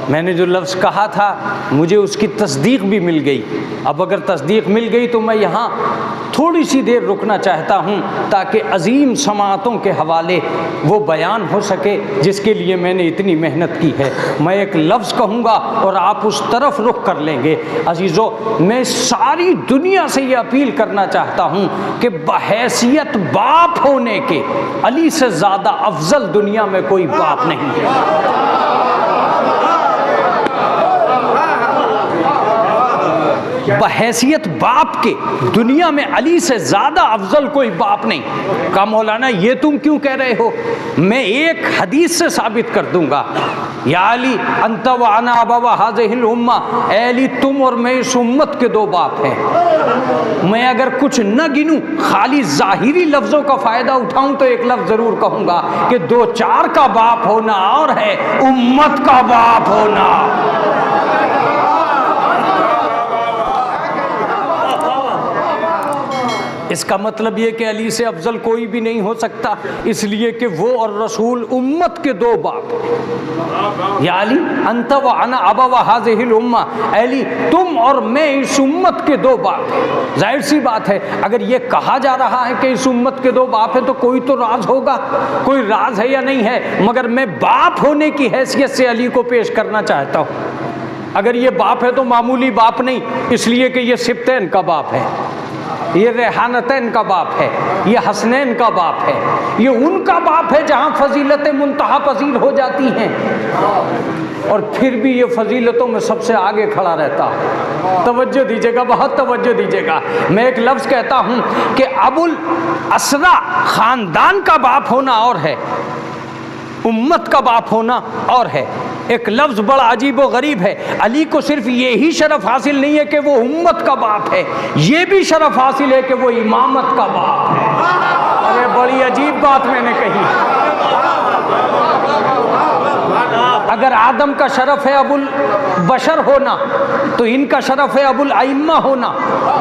मैंने जो लफ्ज़ कहा था मुझे उसकी तस्दीक भी मिल गई। अब अगर तस्दीक मिल गई तो मैं यहाँ थोड़ी सी देर रुकना चाहता हूँ ताकि अजीम समाअतों के हवाले वो बयान हो सके जिसके लिए मैंने इतनी मेहनत की है। मैं एक लफ्ज़ कहूँगा और आप उस तरफ रुख कर लेंगे। अजीज़ों, मैं सारी दुनिया से ये अपील करना चाहता हूँ कि बहैसियत बाप होने के अली से ज़्यादा अफजल दुनिया में कोई बाप नहीं है। बहैसियत बाप के दुनिया में अली से ज़्यादा अफजल कोई बाप नहीं। का मौलाना ये तुम क्यों कह रहे हो? मैं एक हदीस से साबित कर दूंगा। या अली अंत व अना अबवा हाज़िहिल उम्मा, ए अली तुम और मैं इस उम्मत के दो बाप हैं। मैं अगर कुछ न गिनूं, खाली ज़ाहिरी लफ्ज़ों का फ़ायदा उठाऊं तो एक लफ्ज़ ज़रूर कहूँगा कि दो चार का बाप होना और है उम्मत का बाप होना। इसका मतलब ये कि अली से अफजल कोई भी नहीं हो सकता, इसलिए कि वो और रसूल उम्मत के दो बाप। या अली अंत व अना अबवा हाज़िहिल उम्मा, अली तुम और मैं इस उम्मत के दो बाप। जाहिर सी बात है, अगर ये कहा जा रहा है कि इस उम्मत के दो बाप है तो कोई तो राज होगा। कोई राज है या नहीं है, मगर मैं बाप होने की हैसियत से अली को पेश करना चाहता हूँ। अगर ये बाप है तो मामूली बाप नहीं, इसलिए कि ये सिब्तैन का बाप है, ये रेहानतैन का बाप है, ये हसनैन का बाप है, ये उनका बाप है जहाँ फजीलतें मुंतहा पजीर हो जाती हैं और फिर भी ये फजीलतों में सबसे आगे खड़ा रहता है। तवज्जो दीजिएगा, बहुत तवज्जो दीजिएगा। मैं एक लफ्ज़ कहता हूँ कि अबुल असरा ख़ानदान का बाप होना और है, उम्मत का बाप होना और है। एक लफ्ज़ बड़ा अजीब व गरीब है। अली को सिर्फ ये ही शरफ हासिल नहीं है कि वो उम्मत का बाप है, ये भी शरफ हासिल है कि वो इमामत का बाप है। अरे बड़ी अजीब बात मैंने कही। अगर आदम का शरफ है अबुल बशर होना तो इनका शरफ है अबुल आइम्मा होना,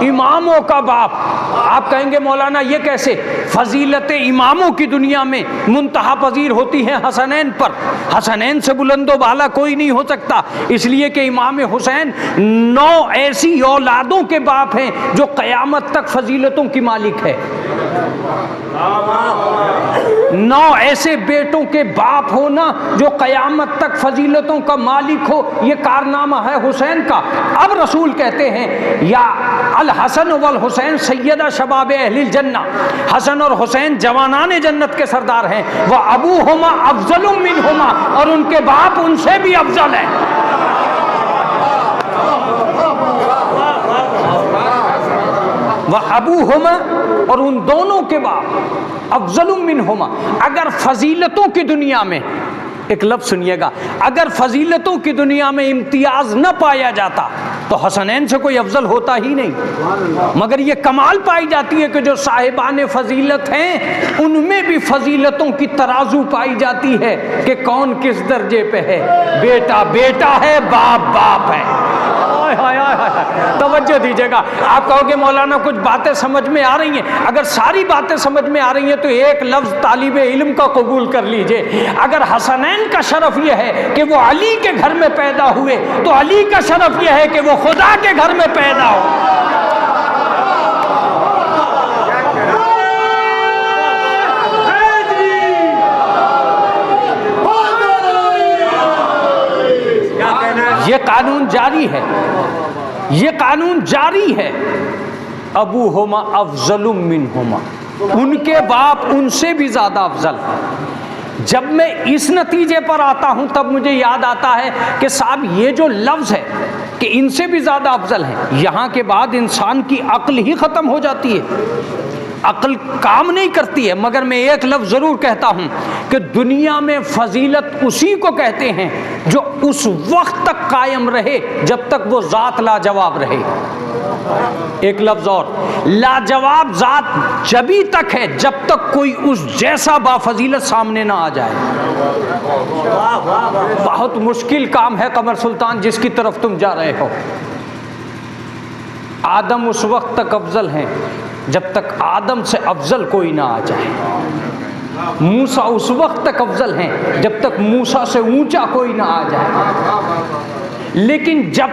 इमामों का बाप। आप कहेंगे मौलाना ये कैसे? फजीलतें इमामों की दुनिया में मुंतहा पजीर होती हैं हसनैन पर। हसनैन से बुलंदो बाला कोई नहीं हो सकता, इसलिए कि इमाम हुसैन 9 ऐसी औलादों के बाप हैं जो क़यामत तक फजीलतों की मालिक है। 9 ऐसे बेटों के बाप होना जो क़यामत तक फजीलतों का मालिक हो, ये कारनामा है हुसैन का। अब रसूल कहते हैं या अल हसन वल हुसैन सैयदा शबाब अहलिल जन्ना, हसन और हुसैन जवानाने जन्नत के सरदार हैं। वह अबू हुमा अफजलुम मिन हुमा, और उनके बाप उनसे भी अफजल हैं। वह अबू हुमा और उन दोनों के बाप अफजलुम मिन हुमा। अगर फजीलतों की दुनिया में, एक लफ्ज़ सुनिएगा, अगर फजीलतों की दुनिया में इम्तियाज न पाया जाता तो हसनैन से कोई अफजल होता ही नहीं। मगर ये कमाल पाई जाती है कि जो साहिबान फजीलत हैं उनमें भी फजीलतों की तराजू पाई जाती है कि कौन किस दर्जे पे है। बेटा बेटा है, बाप बाप है। तवज्जो दीजिएगा। आप कहोगे मौलाना कुछ बातें समझ में आ रही हैं। अगर सारी बातें समझ में आ रही हैं तो एक लफ्ज़ तालिबे इल्म का कबूल कर लीजिए। अगर हसनैन का शरफ यह है कि वो अली के घर में पैदा हुए तो अली का शरफ यह है कि वो खुदा के घर में पैदा हो। ये कानून जारी है, ये कानून जारी है। अबू हुमा अफजलुम मिन हुमा, उनके बाप उनसे भी ज़्यादा अफजल। जब मैं इस नतीजे पर आता हूं तब मुझे याद आता है कि साहब ये जो लफ्ज़ है कि इनसे भी ज़्यादा अफजल है, यहाँ के बाद इंसान की अक्ल ही ख़त्म हो जाती है। अक्ल काम नहीं करती है, मगर मैं एक लफ्ज़ ज़रूर कहता हूँ कि दुनिया में फजीलत उसी को कहते हैं जो उस वक्त तक कायम रहे जब तक वो ज़ात लाजवाब रहे। एक लफ्ज़ और, लाजवाब ज़ात जभी तक है जब तक कोई उस जैसा बाफजीलत सामने ना आ जाए। बहुत मुश्किल काम है कमर सुल्तान जिसकी तरफ तुम जा रहे हो। आदम उस वक्त तक अफजल हैं जब तक आदम से अफजल कोई ना आ जाए। मूसा उस वक्त तक अफजल हैं जब तक मूसा से ऊंचा कोई ना आ जाए। लेकिन जब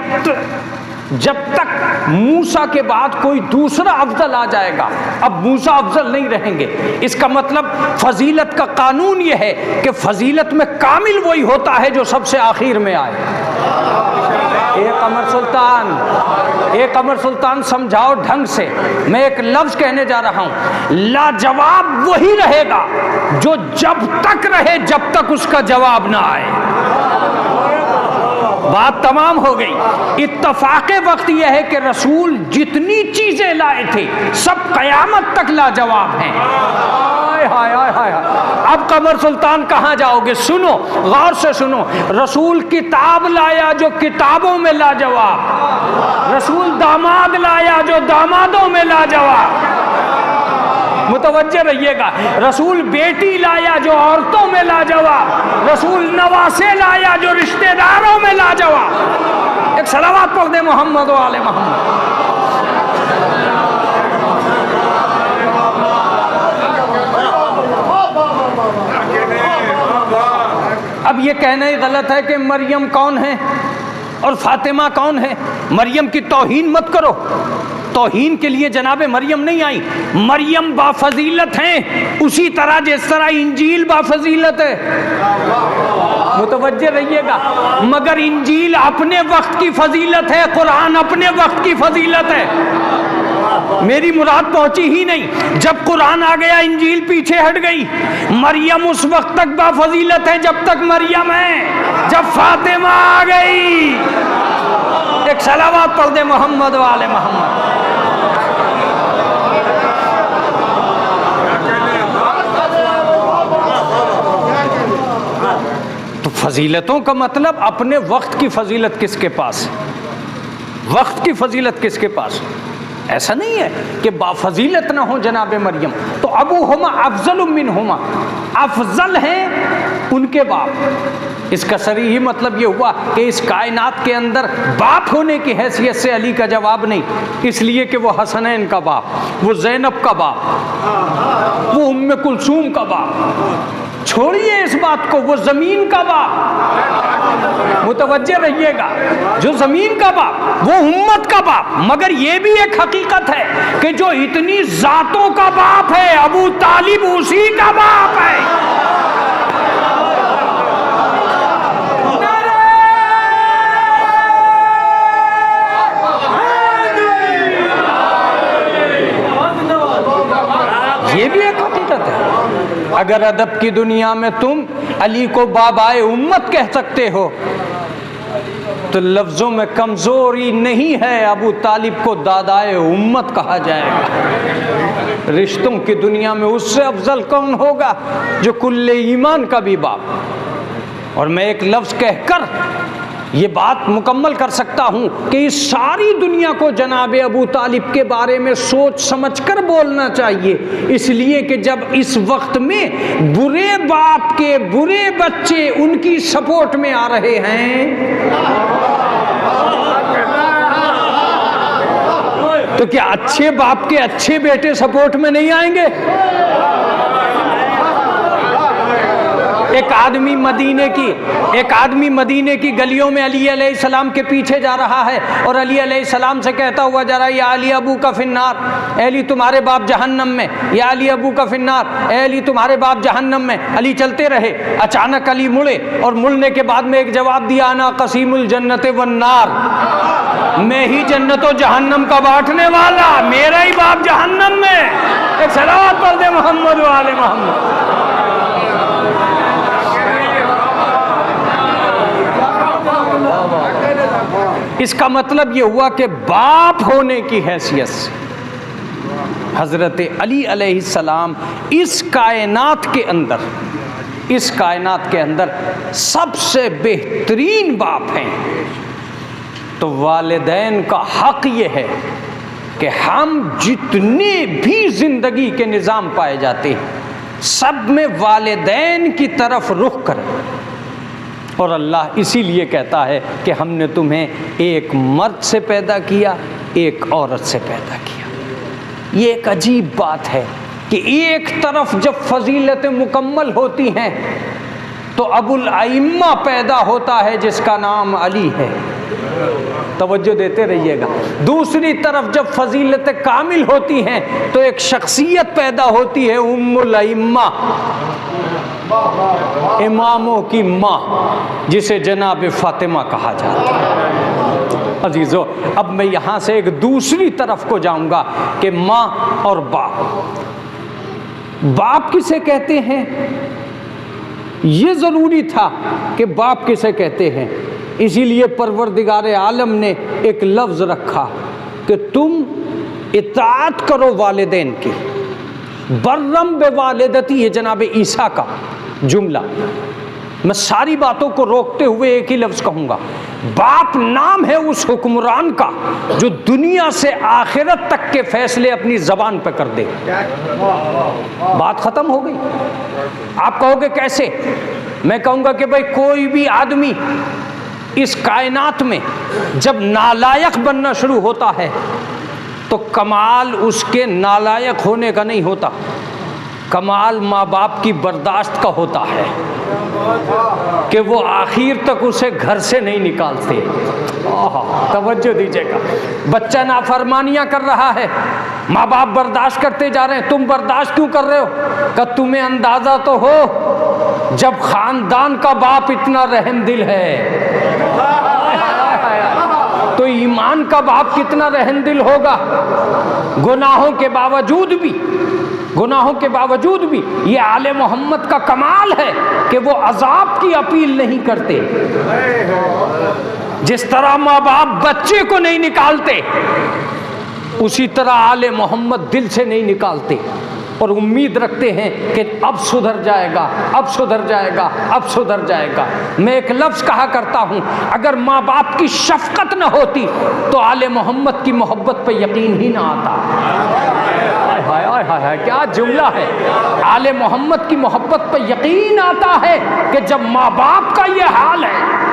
तक मूसा के बाद कोई दूसरा अफजल आ जाएगा, अब मूसा अफजल नहीं रहेंगे। इसका मतलब फजीलत का कानून यह है कि फजीलत में कामिल वही होता है जो सबसे आखिर में आए। एक अमर सुल्तान समझाओ ढंग से। मैं एक लफ्ज कहने जा रहा हूं, लाजवाब वही रहेगा जो जब तक रहे जब तक उसका जवाब ना आए। बात तमाम हो गई। इत्तफाक़े वक्त यह है कि रसूल जितनी चीजें लाए थे सब कयामत तक लाजवाब हैं। हाय हाय हाय हाय। अब कमर सुल्तान कहाँ जाओगे? सुनो, गौर से सुनो। रसूल किताब लाया जो किताबों में लाजवाब, रसूल दामाद लाया जो दामादों में लाजवाब। मुतवज्जे रहिएगा। रसूल बेटी लाया जो औरतों में लाजवाब, रसूल नवासे लाया जो रिश्तेदारों में लाजवाब। एक सलावत पढ़ दे मोहम्मद व आले मोहम्मद। अब ये कहना ही गलत है कि मरियम कौन है और फातिमा कौन है। मरियम की तौहीन मत करो। तौहीन के लिए जनाबे मरियम नहीं आई। मरियम बाफजीलत हैं उसी तरह जिस तरह इंजील बाफजीलत है। मुतवज्जे रहिएगा। मगर इंजील अपने वक्त की फजीलत है, कुरान अपने वक्त की फजीलत है। मेरी मुराद पहुंची ही नहीं। जब कुरान आ गया इंजील पीछे हट गई। मरियम उस वक्त तक बाफजीलत है जब तक मरियम है। जब फातिमा आ गई, एक सलावत पढ़ दे मोहम्मद वाले मोहम्मद। तो फजीलतों का मतलब अपने वक्त की फजीलत किसके पास, वक्त की फजीलत किसके पास। ऐसा नहीं है कि बाफजीलत ना हो जनाब मरियम। तो अबू हुमा अफजल मिन हुमा, अफजल हैं उनके बाप। इसका सरीही मतलब ये हुआ कि इस कायनात के अंदर बाप होने की हैसियत से अली का जवाब नहीं, इसलिए कि वो हसनैन का बाप, वो जैनब का बाप, वो उम्मे कुलसूम का बाप। छोड़िए इस बात को, वो जमीन का बाप। मुतवज्जे रहिएगा। जो जमीन का बाप वो उम्मत का बाप। मगर ये भी एक हकीकत है कि जो इतनी जातों का बाप है, अबू तालिब उसी का बाप है। ये भी एक हकीकत है। अगर अदब की दुनिया में तुम अली को बाबाए उम्मत कह सकते हो तो लफ्जों में कमजोरी नहीं है, अबू तालिब को दादाए उम्मत कहा जाएगा। रिश्तों की दुनिया में उससे अफजल कौन होगा जो कुल्ले ईमान का भी बाप। और मैं एक लफ्ज कहकर ये बात मुकम्मल कर सकता हूँ कि इस सारी दुनिया को जनाब अबू तालिब के बारे में सोच समझकर बोलना चाहिए, इसलिए कि जब इस वक्त में बुरे बाप के बुरे बच्चे उनकी सपोर्ट में आ रहे हैं तो क्या अच्छे बाप के अच्छे बेटे सपोर्ट में नहीं आएंगे? एक आदमी मदीने की गलियों में अली अलैहिस्सलाम के पीछे जा रहा है और अली अलैहिस्सलाम से कहता हुआ जा रहा है, या अली अबू का फिन्नार, अली तुम्हारे बाप जहन्नम में, या अली अबू का फिन्नार, अली तुम्हारे बाप जहन्नम में। अली चलते रहे। अचानक अली मुड़े और मुड़ने के बाद में एक जवाब दिया, अना कसीमुल जन्नत वन्नार, मैं ही जन्नत और जहन्नम का बांटने वाला, मेरा ही बाप जहन्नम में। एक सलावत पढ़ दे मोहम्मद वाले मोहम्मद। इसका मतलब ये हुआ कि बाप होने की हैसियत से हज़रत अली अलैहिस्सलाम इस कायनात के अंदर सबसे बेहतरीन बाप हैं। तो वालिदैन का हक़ ये है कि हम जितने भी ज़िंदगी के निज़ाम पाए जाते हैं सब में वालिदैन की तरफ रुख करें। और अल्लाह इसीलिए कहता है कि हमने तुम्हें एक मर्द से पैदा किया, एक औरत से पैदा किया। ये एक अजीब बात है कि एक तरफ जब फजीलतें मुकम्मल होती हैं तो अबुल अइम्मा पैदा होता है जिसका नाम अली है, तवज्जो देते रहिएगा। दूसरी तरफ जब फजीलतें कामिल होती हैं तो एक शख्सियत पैदा होती है उम्मुल अइम्मा, इमामों की माँ, जिसे जनाब फातिमा कहा जाता है। अजीज़ों, अब मैं यहाँ से एक दूसरी तरफ को जाऊँगा कि माँ और बाप। बाप किसे कहते हैं, ये ज़रूरी था कि बाप किसे कहते हैं। इसीलिए परवरदिगार आलम ने एक लफ्ज़ रखा कि तुम इताअत करो वालिदैन की। बर्रम बे वालिदती, ये जनाब ईसा का जुमला। मैं सारी बातों को रोकते हुए एक ही लफ्ज़ कहूँगा, बाप नाम है उस हुक्मरान का जो दुनिया से आखिरत तक के फैसले अपनी ज़बान पर कर दे। बात ख़त्म हो गई। आप कहोगे कैसे? मैं कहूँगा कि भाई कोई भी आदमी इस कायनात में जब नालायक बनना शुरू होता है तो कमाल उसके नालायक होने का नहीं होता, कमाल माँ बाप की बर्दाश्त का होता है कि वो आखिर तक उसे घर से नहीं निकालते। तवज्जो दीजिएगा। बच्चा नाफरमानियाँ कर रहा है, माँ बाप बर्दाश्त करते जा रहे हैं। तुम बर्दाश्त क्यों कर रहे हो? कि तुम्हें अंदाज़ा तो हो जब ख़ानदान का बाप इतना रहमदिल है तो ईमान का बाप कितना रहमदिल होगा। गुनाहों के बावजूद भी ये आले मोहम्मद का कमाल है कि वो अजाब की अपील नहीं करते। जिस तरह माँ बाप बच्चे को नहीं निकालते उसी तरह आले मोहम्मद दिल से नहीं निकालते और उम्मीद रखते हैं कि अब सुधर जाएगा, अब सुधर जाएगा, अब सुधर जाएगा। मैं एक लफ्ज़ कहा करता हूँ, अगर माँ बाप की शफ़क़त न होती तो आले मोहम्मद की मोहब्बत पर यकीन ही ना आता। हाय हाय हाय हाय, क्या जुमला है। आले मोहम्मद की मोहब्बत पर यकीन आता है कि जब माँ बाप का ये हाल है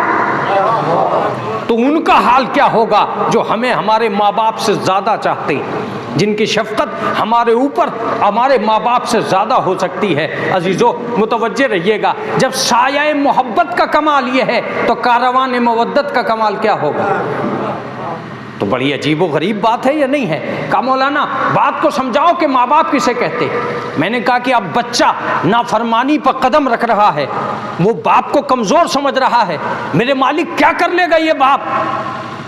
तो उनका हाल क्या होगा जो हमें हमारे माँ बाप से ज़्यादा चाहते हैं, जिनकी शफ़क़त हमारे ऊपर हमारे माँ बाप से ज़्यादा हो सकती है। अजीज़ों, मुतवज्जे रहिएगा। जब साया मोहब्बत का कमाल ये है तो कारवान मवद्दत का कमाल क्या होगा? तो बड़ी अजीब व गरीब बात है या नहीं है? का मौलाना बात को समझाओ कि माँ बाप किसे कहते। मैंने कहा कि अब बच्चा नाफरमानी पर कदम रख रहा है, वो बाप को कमज़ोर समझ रहा है। मेरे मालिक क्या कर लेगा ये बाप,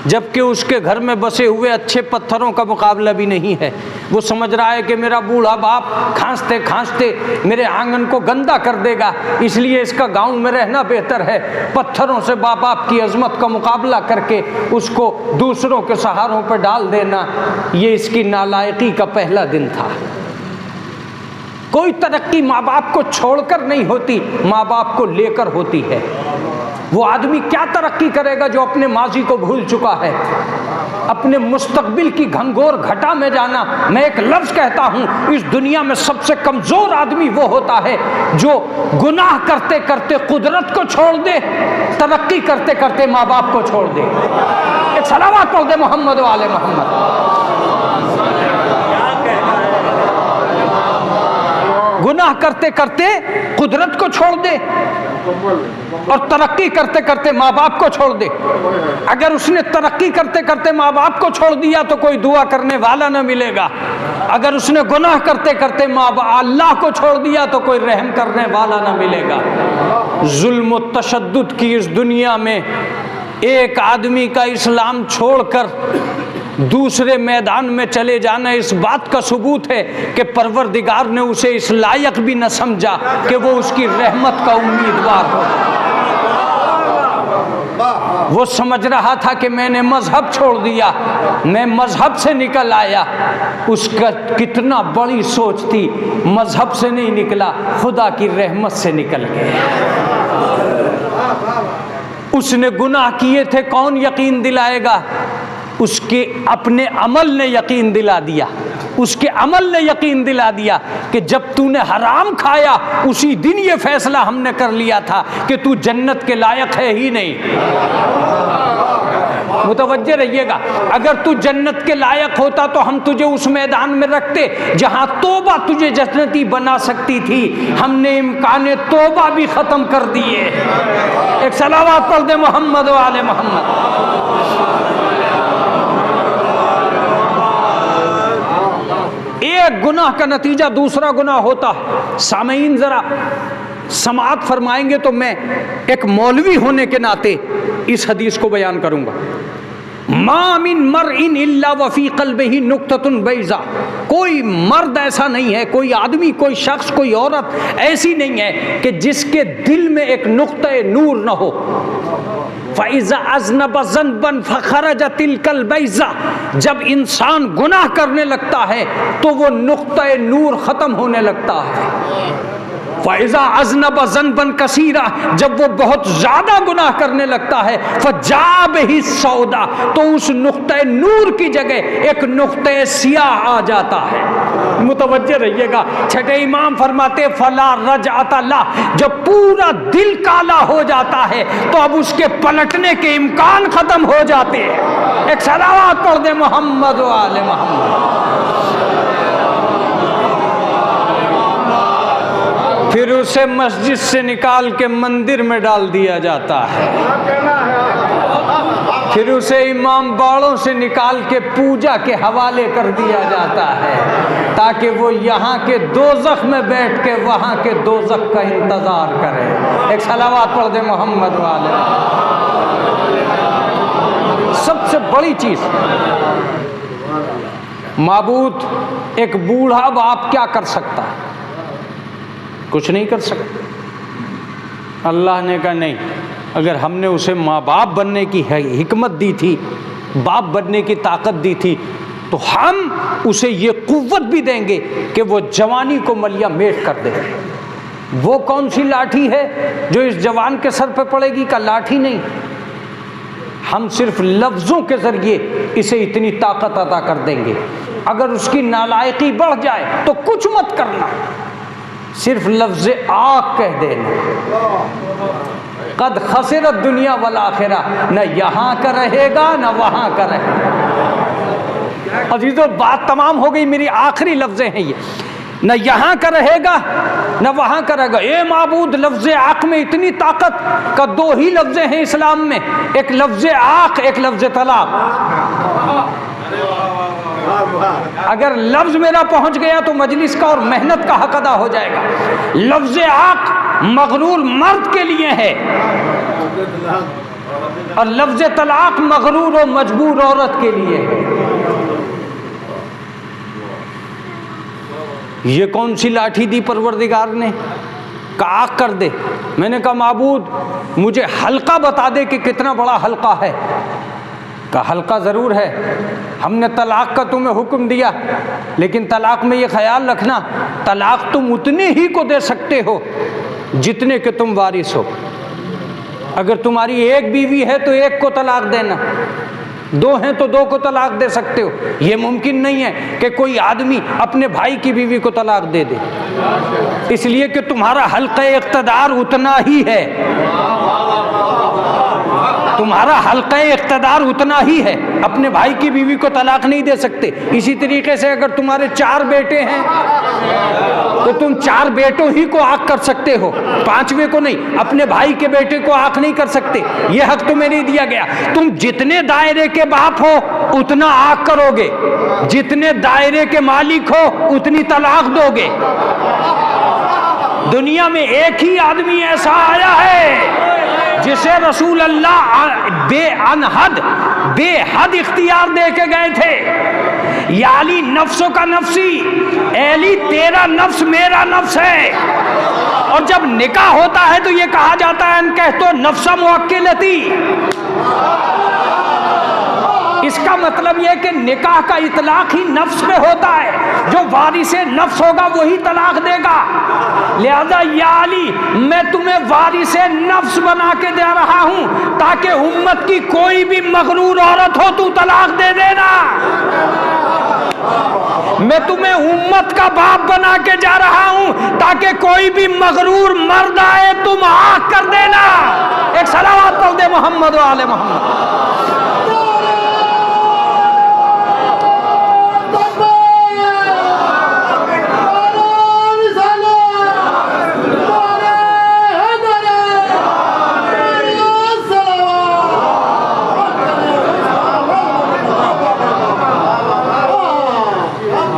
जबकि उसके घर में बसे हुए अच्छे पत्थरों का मुकाबला भी नहीं है। वो समझ रहा है कि मेरा बूढ़ा बाप खांसते खांसते मेरे आंगन को गंदा कर देगा, इसलिए इसका गांव में रहना बेहतर है। पत्थरों से बाप बाप की अजमत का मुकाबला करके उसको दूसरों के सहारों पर डाल देना, ये इसकी नालायकी का पहला दिन था। कोई तरक्की माँ बाप को छोड़कर नहीं होती, माँ बाप को लेकर होती है। वो आदमी क्या तरक्की करेगा जो अपने माजी को भूल चुका है, अपने मुस्तकबिल की घनघोर घटा में जाना। मैं एक लफ्ज़ कहता हूँ, इस दुनिया में सबसे कमज़ोर आदमी वो होता है जो गुनाह करते करते कुदरत को छोड़ दे, तरक्की करते करते माँ बाप को छोड़ दे। एक सलावत पढ़ दे मोहम्मद वाले मोहम्मद। गुनाह करते करते कुदरत को छोड़ दे और तरक्की करते करते माँ बाप को छोड़ दे। अगर उसने तरक्की करते करते माँ बाप को छोड़ दिया तो कोई दुआ करने वाला न मिलेगा। अगर उसने गुनाह करते करते अल्लाह को छोड़ दिया तो कोई रहम करने वाला न मिलेगा। जुल्म व तशद्दुद की इस दुनिया में एक आदमी का इस्लाम छोड़कर दूसरे मैदान में चले जाना इस बात का सबूत है कि परवरदिगार ने उसे इस लायक भी न समझा कि वो उसकी रहमत का उम्मीदवार हो। वो समझ रहा था कि मैंने मजहब छोड़ दिया, मैं मजहब से निकल आया। उसका कितना बड़ी सोच थी, मजहब से नहीं निकला, खुदा की रहमत से निकल गया। उसने गुनाह किए थे, कौन यकीन दिलाएगा? उसके अपने अमल ने यकीन दिला दिया। उसके अमल ने यकीन दिला दिया कि जब तूने हराम खाया उसी दिन ये फैसला हमने कर लिया था कि तू जन्नत के लायक है ही नहीं। मुतवज्जे रहिएगा, अगर तू जन्नत के लायक होता तो हम तुझे उस मैदान में रखते जहां तौबा तुझे जन्नती बना सकती थी। हमने इम्कान तौबा भी खत्म कर दिए। एक सलावत पढ़ दे मोहम्मद व आले मोहम्मद। एक गुनाह का नतीजा दूसरा गुनाह होता। सामईन जरा समाअत फरमाएंगे तो मैं एक मौलवी होने के नाते इस हदीस को बयान करूंगा। मा मिन मरइन इल्ला वफी क़ल्बिही नुक्ततुन बैज़ा। कोई मर्द ऐसा नहीं है, कोई आदमी, कोई शख्स, कोई औरत ऐसी नहीं है कि जिसके दिल में एक नुक्ते नूर न हो। फ़इज़ा अज़नब ज़न्बन फ़ख़रज तिलकल बैज़ा। जब इंसान गुनाह करने लगता है तो वो नुक्ते नूर ख़त्म होने लगता है। फ़इज़ा अज़नब ज़न्बन कसीरा। जब वो बहुत ज़्यादा गुनाह करने लगता है, फ़जा बिही सौदा, तो उस नुक्ते नूर की जगह एक नुक्ते सियाह आ जाता है। मुतवज्जे रहिएगा, छठे इमाम फरमाते फला रजअत ला। जब पूरा दिल काला हो जाता है तो अब उसके पलटने के इम्कान खत्म हो जाते हैं। एक सलावत पढ़ दे मोहम्मद व आले मोहम्मद। फिर उसे मस्जिद से निकाल के मंदिर में डाल दिया जाता है। फिर उसे इमाम बाड़ों से निकाल के पूजा के हवाले कर दिया जाता है ताकि वो यहाँ के दोज़ख में बैठ के वहाँ के दोज़ख का इंतज़ार करे। एक सलावत पढ़ दे मोहम्मद वाले। सबसे बड़ी चीज़, माबूद एक बूढ़ा बाप क्या कर सकता है? कुछ नहीं कर सकता। अल्लाह ने कहा नहीं, अगर हमने उसे माँ बाप बनने की हिकमत दी थी, बाप बनने की ताकत दी थी, तो हम उसे ये कुव्वत भी देंगे कि वो जवानी को मलिया मेट कर दे। वो कौन सी लाठी है जो इस जवान के सर पे पड़ेगी? का लाठी नहीं, हम सिर्फ लफ्ज़ों के ज़रिए इसे इतनी ताकत अता कर देंगे। अगर उसकी नालायकी बढ़ जाए तो कुछ मत करना, सिर्फ लफ्ज़ आग कह देना, कद खसिरत दुनिया वल आखिरा। न यहाँ का रहेगा न वहाँ का रहेगा। अजीज़ों, बात तमाम हो गई, मेरी आखिरी लफ्ज़ें हैं ये। न यहाँ का रहेगा न वहाँ का रहेगा। ए माबूद, लफ्ज़ आँख में इतनी ताकत का दो ही लफ्ज़ें हैं इस्लाम में, एक लफ्ज़ आँख, एक लफ्ज़ तलाक। अगर लफ्ज़ मेरा पहुंच गया तो मजलिस का और मेहनत का हक अदा हो जाएगा। लफ्ज़ आक़ मगरूर मर्द के लिए है और लफ्ज़ तलाक मगरूर और मजबूर औरत के लिए है। ये कौन सी लाठी दी परवरदिगार ने? कहा आग कर दे। मैंने कहा माबूद मुझे हल्का बता दे कि कितना बड़ा हल्का है। का हल्का ज़रूर है, हमने तलाक का तुम्हें हुक्म दिया, लेकिन तलाक में ये ख्याल रखना, तलाक तुम उतने ही को दे सकते हो जितने के तुम वारिस हो। अगर तुम्हारी एक बीवी है तो एक को तलाक देना, दो हैं तो दो को तलाक दे सकते हो। ये मुमकिन नहीं है कि कोई आदमी अपने भाई की बीवी को तलाक दे दे, इसलिए कि तुम्हारा हल्का इक़्तिदार उतना ही है, तुम्हारा हल्का इक़्तिदार उतना ही है। अपने भाई की बीवी को तलाक नहीं दे सकते। इसी तरीके से अगर तुम्हारे 4 बेटे हैं तो तुम 4 बेटों ही को आग कर सकते हो, 5वें को नहीं। अपने भाई के बेटे को आग नहीं कर सकते, ये हक तुम्हें नहीं दिया गया। तुम जितने दायरे के बाप हो उतना आग करोगे, जितने दायरे के मालिक हो उतनी तलाक दोगे। दुनिया में एक ही आदमी ऐसा आया है जिसे रसूल अल्लाह बेहद इख्तियार दे के गए थे। या अली नफ्सों का नफ्सी, अली तेरा नफ्स मेरा नफ्स है। और जब निकाह होता है तो ये कहा जाता है कह तो नफ्सा मुअक्किलती, इसका मतलब यह कि निकाह का इतलाक ही नफ्स पे होता है, जो वारिसे नफ्स होगा वही तलाक देगा। लिहाजा या अली, मैं तुम्हें वारिसे नफ्स बना के दे रहा हूं ताकि उम्मत की कोई भी मगरूर औरत हो तू तलाक दे देना। मैं तुम्हें उम्मत का बाप बना के जा रहा हूं ताकि कोई भी मगरूर मर्द आए तुम आग कर देना। एक सलावत पढ़ दे मोहम्मद व आले मोहम्मद।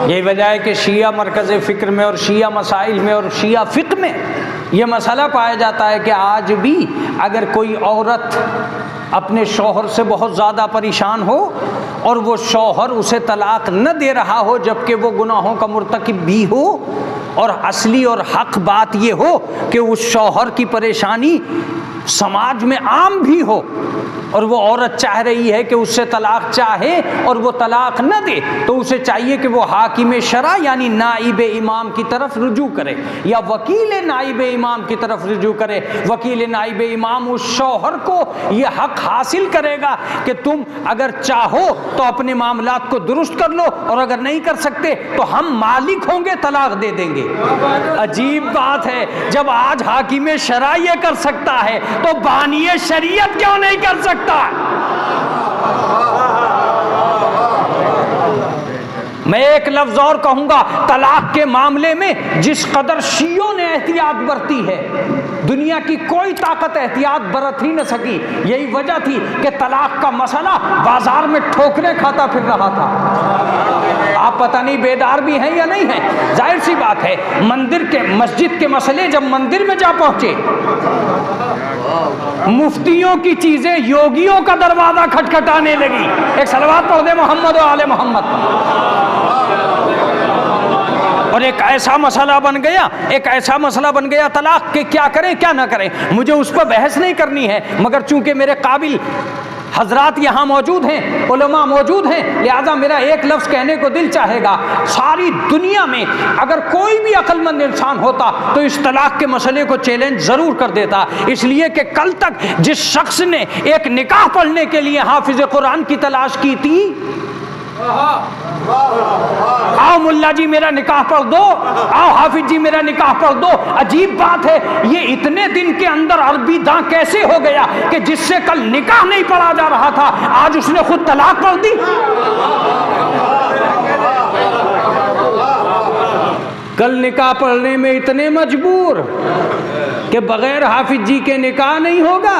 यही वजह है कि शिया मरकज़ फ़िक्र में और शिया मसाइल में और शिया फ़िक़्ह में यह मसला पाया जाता है कि आज भी अगर कोई औरत अपने शौहर से बहुत ज़्यादा परेशान हो और वो शौहर उसे तलाक न दे रहा हो जबकि वो गुनाहों का मुर्तकिब भी हो, और असली और हक बात ये हो कि उस शौहर की परेशानी समाज में आम भी हो और वो औरत चाह रही है कि उससे तलाक चाहे और वो तलाक न दे, तो उसे चाहिए कि वो हाकिम शरा यानी नाइब इमाम की तरफ रुजू करे या वकील नाइब इमाम की तरफ रुजू करे। वकील नाइब इमाम उस शौहर को ये हक हासिल करेगा कि तुम अगर चाहो तो अपने मामलात को दुरुस्त कर लो और अगर नहीं कर सकते तो हम मालिक होंगे, तलाक दे देंगे। अजीब बात है, जब आज हाकिम शरा ये कर सकता है तो बानिए शरीयत क्यों नहीं कर सकता? मैं एक लफ्ज और कहूंगा, तलाक के मामले में जिस कदर शियों ने एहतियात बरती है दुनिया की कोई ताकत एहतियात बरत ही न सकी। यही वजह थी कि तलाक का मसला बाजार में ठोकरें खाता फिर रहा था। आप पता नहीं बेदार भी हैं या नहीं हैं। जाहिर सी बात है, मस्जिद के मसले जब मंदिर में जा पहुंचे, मुफ्तियों की चीजें योगियों का दरवाजा खटखटाने लगी। एक सलवात पढ़ दे मोहम्मद व आले मोहम्मद। और एक ऐसा मसला बन गया तलाक के क्या करें क्या ना करें। मुझे उस पर बहस नहीं करनी है, मगर चूंकि मेरे काबिल हजरात यहाँ मौजूद हैं, उलमा मौजूद हैं, लिहाजा मेरा एक लफ्ज़ कहने को दिल चाहेगा। सारी दुनिया में अगर कोई भी अक्लमंद इंसान होता तो इस तलाक के मसले को चैलेंज ज़रूर कर देता, इसलिए कि कल तक जिस शख्स ने एक निकाह पढ़ने के लिए हाफिज कुरान की तलाश की थी, आओ मुल्ला जी मेरा निकाह पढ़ दो, आओ हाफिज जी मेरा निकाह पढ़ दो। अजीब बात है, ये इतने दिन के अंदर अरबी दां कैसे हो गया कि जिससे कल निकाह नहीं पढ़ा जा रहा था आज उसने खुद तलाक पढ़ दी। कल निकाह पढ़ने में इतने मजबूर कि बगैर हाफिज जी के निकाह नहीं होगा,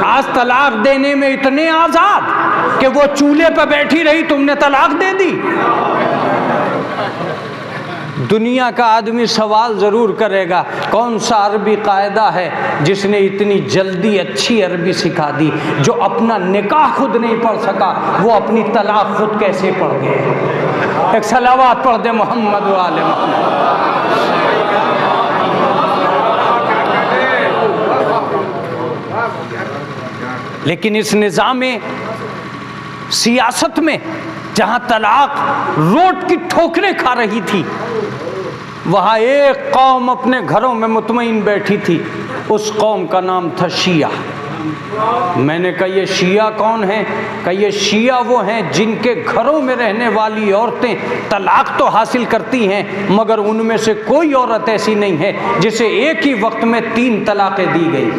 आज तलाक देने में इतने आजाद कि वो चूल्हे पर बैठी रही तुमने तलाक दे दी। दुनिया का आदमी सवाल ज़रूर करेगा, कौन सा अरबी कायदा है जिसने इतनी जल्दी अच्छी अरबी सिखा दी? जो अपना निकाह खुद नहीं पढ़ सका वो अपनी तलाक खुद कैसे पढ़ गए? एक सलावत पढ़ दे मोहम्मद व आले मोहम्मद। लेकिन इस निज़ाम सियासत में जहां तलाक रोट की ठोकरें खा रही थी, वहां एक कौम अपने घरों में मुतमईन बैठी थी। उस कौम का नाम था शिया। मैंने कहा ये शिया कौन है? कहा ये शिया वो हैं जिनके घरों में रहने वाली औरतें तलाक तो हासिल करती हैं मगर उनमें से कोई औरत ऐसी नहीं है जिसे एक ही वक्त में 3 तलाक़ें दी गई।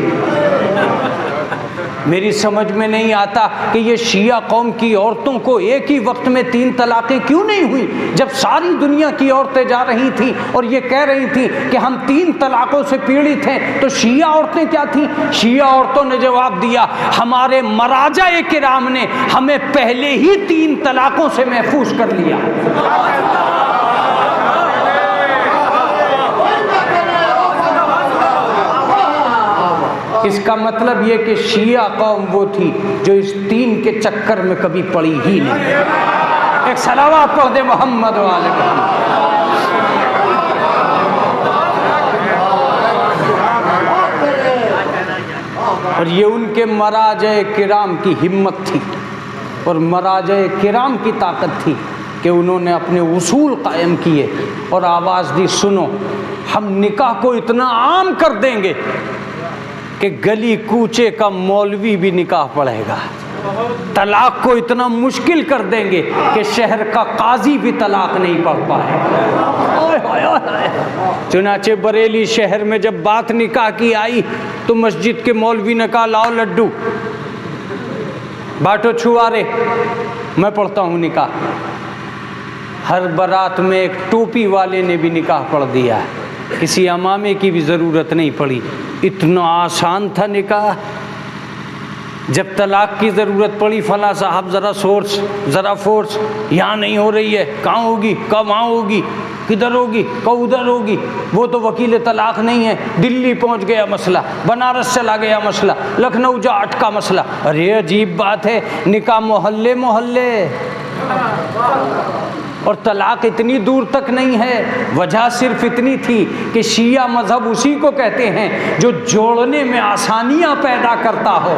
मेरी समझ में नहीं आता कि ये शिया कौम की औरतों को एक ही वक्त में 3 तलाक़ें क्यों नहीं हुई, जब सारी दुनिया की औरतें जा रही थी और ये कह रही थी कि हम 3 तलाक़ों से पीड़ित हैं। तो शिया औरतें क्या थी? शिया औरतों ने जवाब दिया, हमारे मराजा-ए किराम ने हमें पहले ही 3 तलाक़ों से महफूज कर लिया। इसका मतलब ये कि शिया कौम वो थी जो इस 3 के चक्कर में कभी पड़ी ही नहीं। एक सलावत पढ़ दे मोहम्मद वाले। और ये उनके मराजे किराम की हिम्मत थी और मराजे किराम की ताकत थी कि उन्होंने अपने उसूल कायम किए और आवाज़ दी, सुनो हम निकाह को इतना आम कर देंगे कि गली कूचे का मौलवी भी निकाह पढ़ेगा। तलाक को इतना मुश्किल कर देंगे कि शहर का काजी भी तलाक नहीं पढ़ पाएगा। चुनाचे बरेली शहर में जब बात निकाह की आई तो मस्जिद के मौलवी ने कहा, लाओ लड्डू बाटो छुआरे, मैं पढ़ता हूँ निकाह। हर बारात में एक टोपी वाले ने भी निकाह पढ़ दिया, किसी अमामे की भी ज़रूरत नहीं पड़ी। इतना आसान था निकाह। जब तलाक की ज़रूरत पड़ी, फला साहब ज़रा फोर्स, यहाँ नहीं हो रही है, कहाँ होगी, कब वहाँ होगी, किधर होगी, कब उधर होगी, वो तो वकील तलाक नहीं है, दिल्ली पहुँच गया मसला, बनारस चला गया मसला, लखनऊ जा अटका मसला। अरे अजीब बात है, निकाह मोहल्ले मोहल्ले। और तलाक इतनी दूर तक नहीं है, वजह सिर्फ इतनी थी कि शिया मज़हब उसी को कहते हैं जो जोड़ने में आसानियां पैदा करता हो,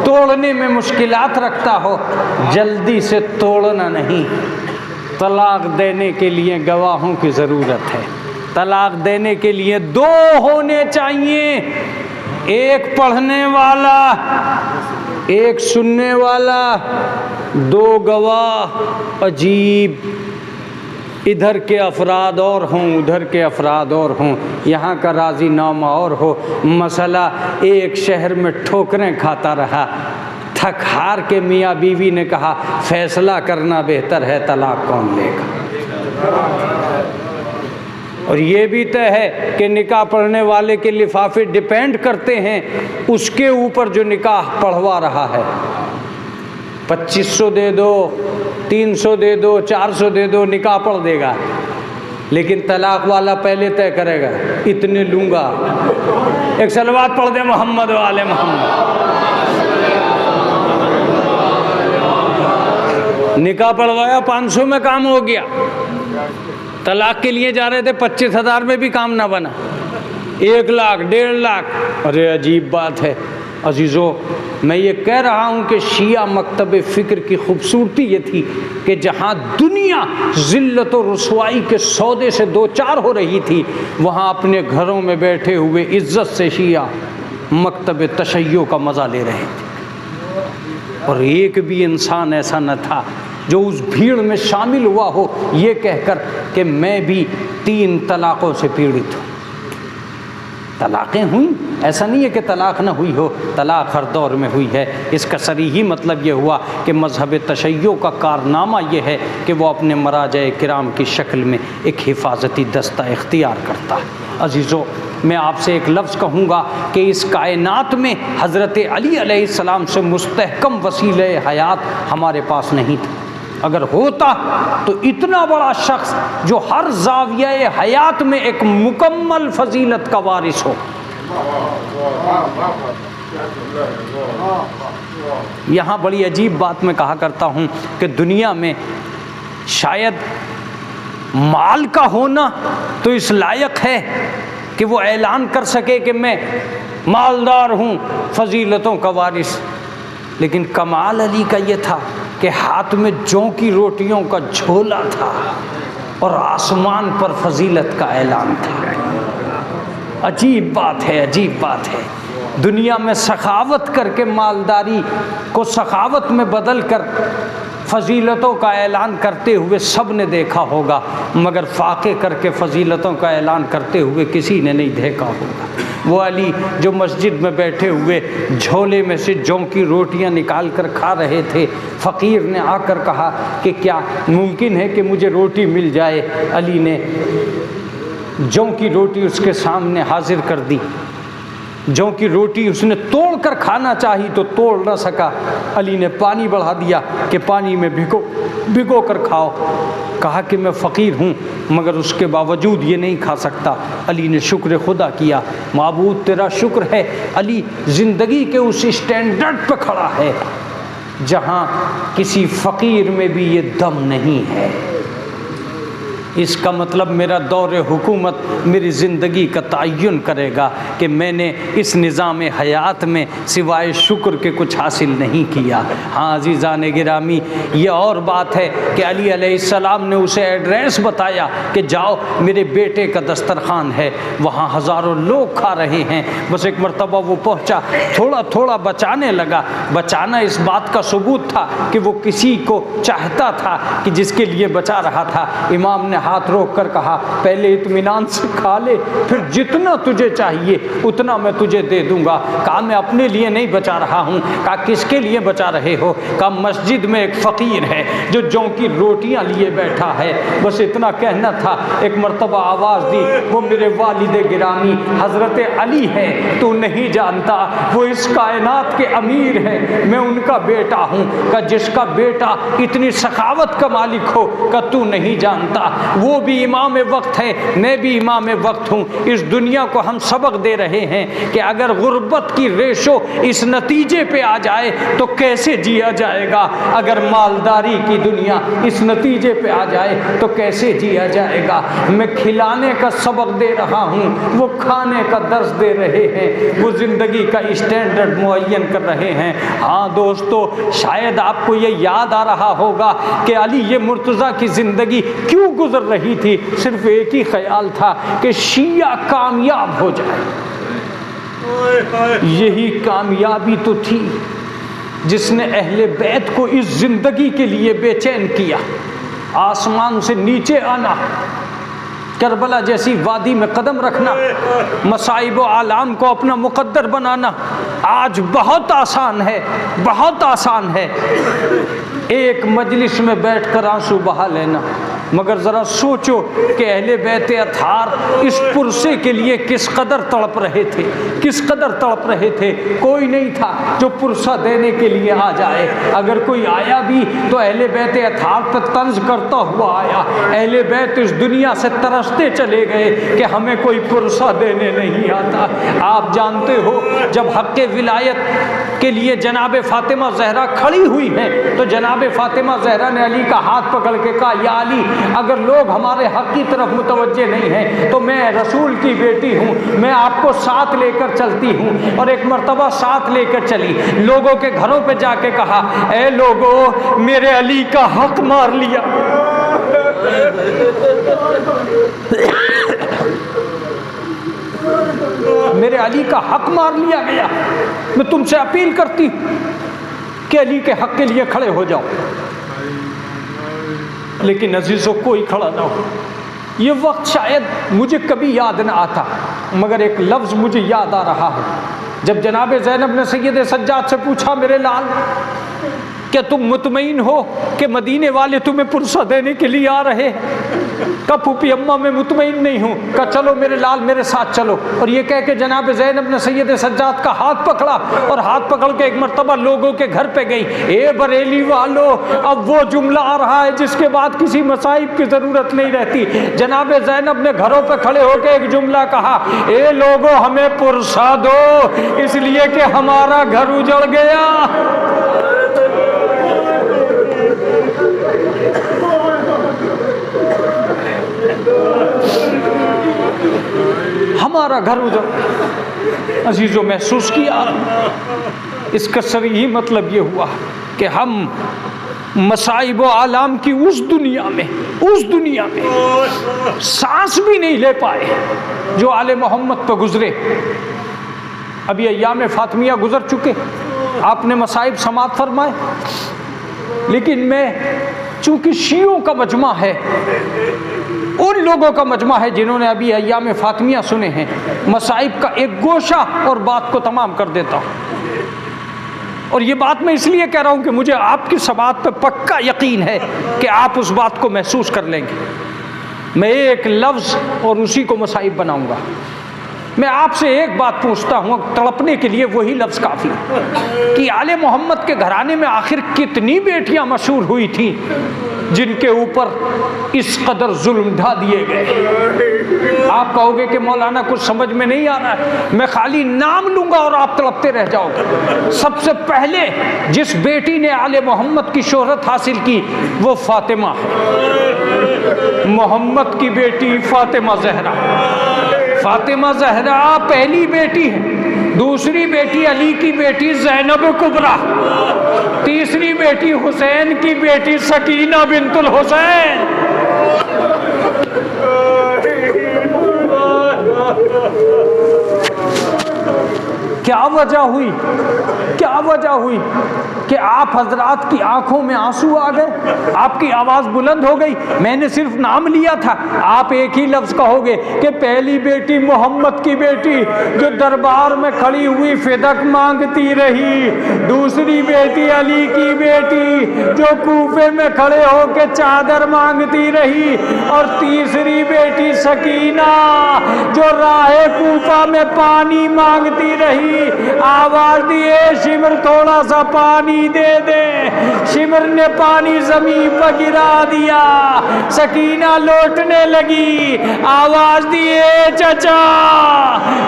तोड़ने में मुश्किलात रखता हो, जल्दी से तोड़ना नहीं। तलाक देने के लिए गवाहों की ज़रूरत है। तलाक देने के लिए दो होने चाहिए, एक पढ़ने वाला एक सुनने वाला, दो गवाह। अजीब, इधर के अफराद और हों, उधर के अफराद और हों, यहाँ का राज़ीनामा और हो। मसला एक शहर में ठोकरें खाता रहा, थक हार के मियाँ बीवी ने कहा फैसला करना बेहतर है, तलाक कौन लेगा। और ये भी तय है कि निकाह पढ़ने वाले के लिफाफे डिपेंड करते हैं उसके ऊपर जो निकाह पढ़वा रहा है। 2500 दे दो, 300 दे दो, 400 दे दो, निकाह पढ़ देगा। लेकिन तलाक वाला पहले तय करेगा, इतने लूँगा। एक सलवात पढ़ दे मोहम्मद वाले मोहम्मद। निकाह पढ़वाया, 500 में काम हो गया। तलाक के लिए जा रहे थे, 25,000 में भी काम ना बना, 1 लाख 1.5 लाख। अरे अजीब बात है अजीज़ों, मैं ये कह रहा हूँ कि शिया मकतब फ़िक्र की खूबसूरती ये थी कि जहाँ दुनिया ज़िल्लत और रुसवाई के सौदे से दो चार हो रही थी, वहाँ अपने घरों में बैठे हुए इज़्ज़त से शिया मकतब तशय्यो का मज़ा ले रहे थे। और एक भी इंसान ऐसा न था जो उस भीड़ में शामिल हुआ हो ये कहकर कि मैं भी 3 तलाक़ों से पीड़ित हूँ। तलाक़ें हुई, ऐसा नहीं है कि तलाक़ न हुई हो, तलाक़ हर दौर में हुई है। इसका सरीही मतलब ये हुआ कि मज़हब तशय्यो का कारनामा ये है कि वो अपने मराजे किराम की शक्ल में एक हिफाजती दस्ता इख्तियार करता है। अजीज़ों, मैं आपसे एक लफ्ज़ कहूँगा कि इस कायनात में हज़रत अली अलैहिस्सलाम से मुस्तहकम वसीले हयात हमारे पास नहीं था। अगर होता तो इतना बड़ा शख्स जो हर ज़ाविये हयात में एक मुकम्मल फजीलत का वारिस हो। यहाँ बड़ी अजीब बात मैं कहा करता हूँ कि दुनिया में शायद माल का होना तो इस लायक है कि वो ऐलान कर सके कि मैं मालदार हूँ, फजीलतों का वारिस। लेकिन कमाल अली का ये था कि हाथ में जौ की रोटियों का झोला था और आसमान पर फजीलत का ऐलान था। अजीब बात है, अजीब बात है। दुनिया में सखावत करके मालदारी को सखावत में बदल कर फजीलतों का ऐलान करते हुए सब ने देखा होगा, मगर फाके करके फजीलतों का ऐलान करते हुए किसी ने नहीं देखा होगा। वो अली जो मस्जिद में बैठे हुए झोले में से जौ की रोटियां निकाल कर खा रहे थे, फ़कीर ने आकर कहा कि क्या मुमकिन है कि मुझे रोटी मिल जाए। अली ने जौ की रोटी उसके सामने हाजिर कर दी। जौ की रोटी उसने तोड़ कर खाना चाहिए तो तोड़ ना सका। अली ने पानी बढ़ा दिया कि पानी में भिगो कर खाओ। कहा कि मैं फ़कीर हूँ मगर उसके बावजूद ये नहीं खा सकता। अली ने शुक्र खुदा किया, माबूद तेरा शुक्र है। अली ज़िंदगी के उस स्टैंडर्ड पे खड़ा है जहाँ किसी फ़कीर में भी ये दम नहीं है। इसका मतलब मेरा दौर हुकूमत मेरी ज़िंदगी का तयन करेगा कि मैंने इस निज़ाम हयात में सिवाय शुक्र के कुछ हासिल नहीं किया। हाँ अज़ीज़ान गिरामी, ये और बात है कि अली अलैहिस्सलाम ने उसे एड्रेस बताया कि जाओ मेरे बेटे का दस्तरखान है, वहाँ हज़ारों लोग खा रहे हैं। बस एक मरतबा वो पहुँचा, थोड़ा थोड़ा बचाने लगा। बचाना इस बात का सबूत था कि वो किसी को चाहता था कि जिसके लिए बचा रहा था। इमाम ने हाथ रोक कर कहा, पहले इत्मीनान से खा ले, फिर जितना तुझे चाहिए उतना मैं तुझे दे दूंगा। कहा मैं अपने लिए नहीं बचा रहा हूँ। कहा किसके लिए बचा रहे हो? कहा मस्जिद में एक फ़कीर है जो जौ की रोटियाँ लिए बैठा है। बस इतना कहना था। एक मरतबा आवाज़ दी, वो मेरे वालिद गिरामी हज़रत अली है, तू नहीं जानता, वो इस कायनात के अमीर हैं, मैं उनका बेटा हूँ। का जिसका बेटा इतनी सखावत का मालिक हो, का तू नहीं जानता, वो भी इमाम वक्त है, मैं भी इमाम वक्त हूँ। इस दुनिया को हम सबक दे रहे हैं कि अगर गुर्बत की रेशो इस नतीजे पे आ जाए तो कैसे जिया जाएगा, अगर मालदारी की दुनिया इस नतीजे पे आ जाए तो कैसे जिया जाएगा। मैं खिलाने का सबक दे रहा हूँ, वो खाने का दर्स दे रहे हैं, वो ज़िंदगी का स्टैंडर्ड मुअय्यन कर रहे हैं। हाँ दोस्तों, शायद आपको ये याद आ रहा होगा कि अली ये मुर्तज़ा की ज़िंदगी क्यों गुजर रही थी। सिर्फ एक ही ख्याल था कि शिया कामयाब हो जाए। यही कामयाबी तो थी जिसने अहले बैत को इस ज़िंदगी के लिए बेचैन किया। आसमान से नीचे आना, करबला जैसी वादी में कदम रखना, मसाइब व आलाम को अपना मुकद्दर बनाना आज बहुत आसान है, बहुत आसान है। एक मजलिस में बैठकर आंसू बहा लेना, मगर ज़रा सोचो कि अहले बैत अथार इस पुरसे के लिए किस कदर तड़प रहे थे, किस कदर तड़प रहे थे। कोई नहीं था जो पुरसा देने के लिए आ जाए। अगर कोई आया भी तो अहले बैत अथार पर तंज करता हुआ आया। अहले बैत इस दुनिया से तरसते चले गए कि हमें कोई पुरसा देने नहीं आता। आप जानते हो, जब हक़ विलायत के लिए जनाब फ़ातिमा ज़हरा खड़ी हुई हैं तो जनाब फ़ातिमा ज़हरा ने अली का हाथ पकड़ के कहा, या अली, अगर लोग हमारे हक़ की तरफ मुतवज्जे नहीं हैं तो मैं रसूल की बेटी हूँ, मैं आपको साथ लेकर चलती हूँ। और एक मरतबा साथ लेकर चली, लोगों के घरों पे जाके कहा, ए लोगों, मेरे अली का हक़ मार लिया। मेरे अली का हक़ मार लिया गया। मैं तुमसे अपील करती कि अली के हक़ के लिए खड़े हो जाओ। लेकिन अजीज़ों, कोई खड़ा ना हो। ये वक्त शायद मुझे कभी याद ना आता, मगर एक लफ्ज़ मुझे याद आ रहा है। जब जनाब ज़ैनब ने सैयद सज्जाद से पूछा, मेरे लाल, क्या तुम मुतमईन हो कि मदीने वाले तुम्हें पुरसा देने के लिए आ रहे हैं? का फूफी अम्मा मैं मुतमईन नहीं हूँ। का चलो मेरे लाल, मेरे साथ चलो। और ये कह के जनाब ज़ैनब ने सैयद सज्जाद का हाथ पकड़ा और हाथ पकड़ के एक मरतबा लोगों के घर पे गई। ए बरेली वालों, अब वो जुमला आ रहा है जिसके बाद किसी मसाइब की ज़रूरत नहीं रहती। जनाब ज़ैनब ने घरों पे खड़े होकर एक जुमला कहा, ए लोगों, हमें पुरसा दो इसलिए कि हमारा घर उजड़ गया। हमारा घर उजड़। अजीज़ों, महसूस किया इसका सही मतलब ये हुआ कि हम मसाइब व आलाम की उस दुनिया में सांस भी नहीं ले पाए जो आले मोहम्मद पर गुजरे। अभी अय्याम फातिमिया गुजर चुके, आपने मसाइब समात फरमाए, लेकिन मैं चूँकि शियों का मजमा है, उन लोगों का मजमा है जिन्होंने अभी अय्याम फातिमिया सुने हैं, मसाइब का एक गोशा और बात को तमाम कर देता हूँ। और ये बात मैं इसलिए कह रहा हूँ कि मुझे आपकी समात पर पक्का यकीन है कि आप उस बात को महसूस कर लेंगे। मैं एक लफ्ज़ और उसी को मसाइब बनाऊँगा। मैं आपसे एक बात पूछता हूँ, तड़पने के लिए वही लफ्ज़ काफ़ी कि आले मोहम्मद के घराने में आखिर कितनी बेटियाँ मशहूर हुई थी जिनके ऊपर इस कदर जुल्म ढा दिए गए। आप कहोगे कि मौलाना कुछ समझ में नहीं आ रहा है। मैं खाली नाम लूँगा और आप तड़पते रह जाओगे। सबसे पहले जिस बेटी ने आले मोहम्मद की शोहरत हासिल की वो फातिमा है। मोहम्मद की बेटी फातिमा ज़हरा। फातिमा ज़हरा पहली बेटी है। दूसरी बेटी अली की बेटी ज़ैनब कुबरा। तीसरी बेटी हुसैन की बेटी सकीना बिंतुल हुसैन। क्या वजह हुई, क्या वजह हुई कि आप हजरात की आंखों में आंसू आ गए, आपकी आवाज़ बुलंद हो गई। मैंने सिर्फ नाम लिया था, आप एक ही लफ्ज़ कहोगे कि पहली बेटी मोहम्मद की बेटी जो दरबार में खड़ी हुई फिदक मांगती रही, दूसरी बेटी अली की बेटी जो कूफे में खड़े होकर चादर मांगती रही, और तीसरी बेटी सकीना जो राहे कूफा में पानी मांगती रही। आवाज दिए शिमर थोड़ा सा पानी दे दे। शिमर ने पानी जमीन पर गिरा दिया। सकीना लौटने लगी, आवाज दिए चचा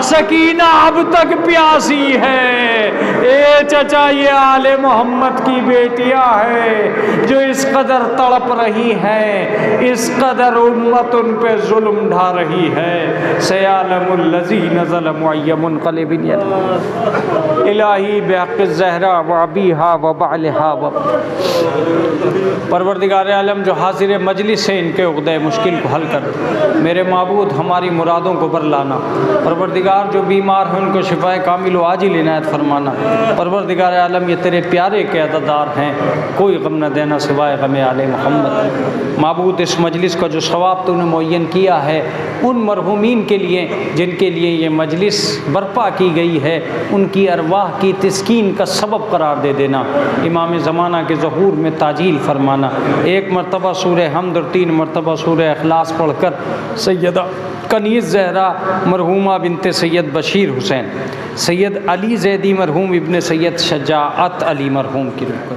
सकीना अब तक प्यासी है। ए चचा ये आले मोहम्मद की बेटियां हैं जो इस कदर तड़प रही हैं, इस कदर उम्मत उन पे जुल्म ढा रही है। सयालमुल लज़ीन ज़लमू अय्यमुनक़लिबिन इलाही बिहक़्क़ि ज़हरा व अबीहा व बालिहा व। परवरदिगार आलम जो हाज़िर मजलिस से इनके उक़्दे मुश्किल को हल कर, मेरे माबूद हमारी मुरादों को बरलाना। परवरदिगार जो बीमार हैं उनको शिफ़ाए कामिल व आजिल इनायत फरमाना। परवरदिगार आलम ये तेरे प्यारे के अदादार हैं, कोई गम न देना सिवाय गम आले मोहम्मद। माबूद इस मजलिस का जो सवाब तूने मुअय्यन किया है उन मरहूमीन के लिए जिनके लिए ये मजलिस बर्पा की गई है, उनकी अरवाह की तस्कीन का सबब करार दे देना। इमाम ज़माना के ज़हूर में ताजील फरमाना। एक मरतबा सूरह हमद और 3 मरतबा सूरह इखलास पढ़कर सैयदा कनीज़ ज़हरा मरहूमा बिनते सैयद बशीर हुसैन, सैयद अली ज़ैदी मरहूम इब्ने सैयद शजाअत अली मरहूम की रूह को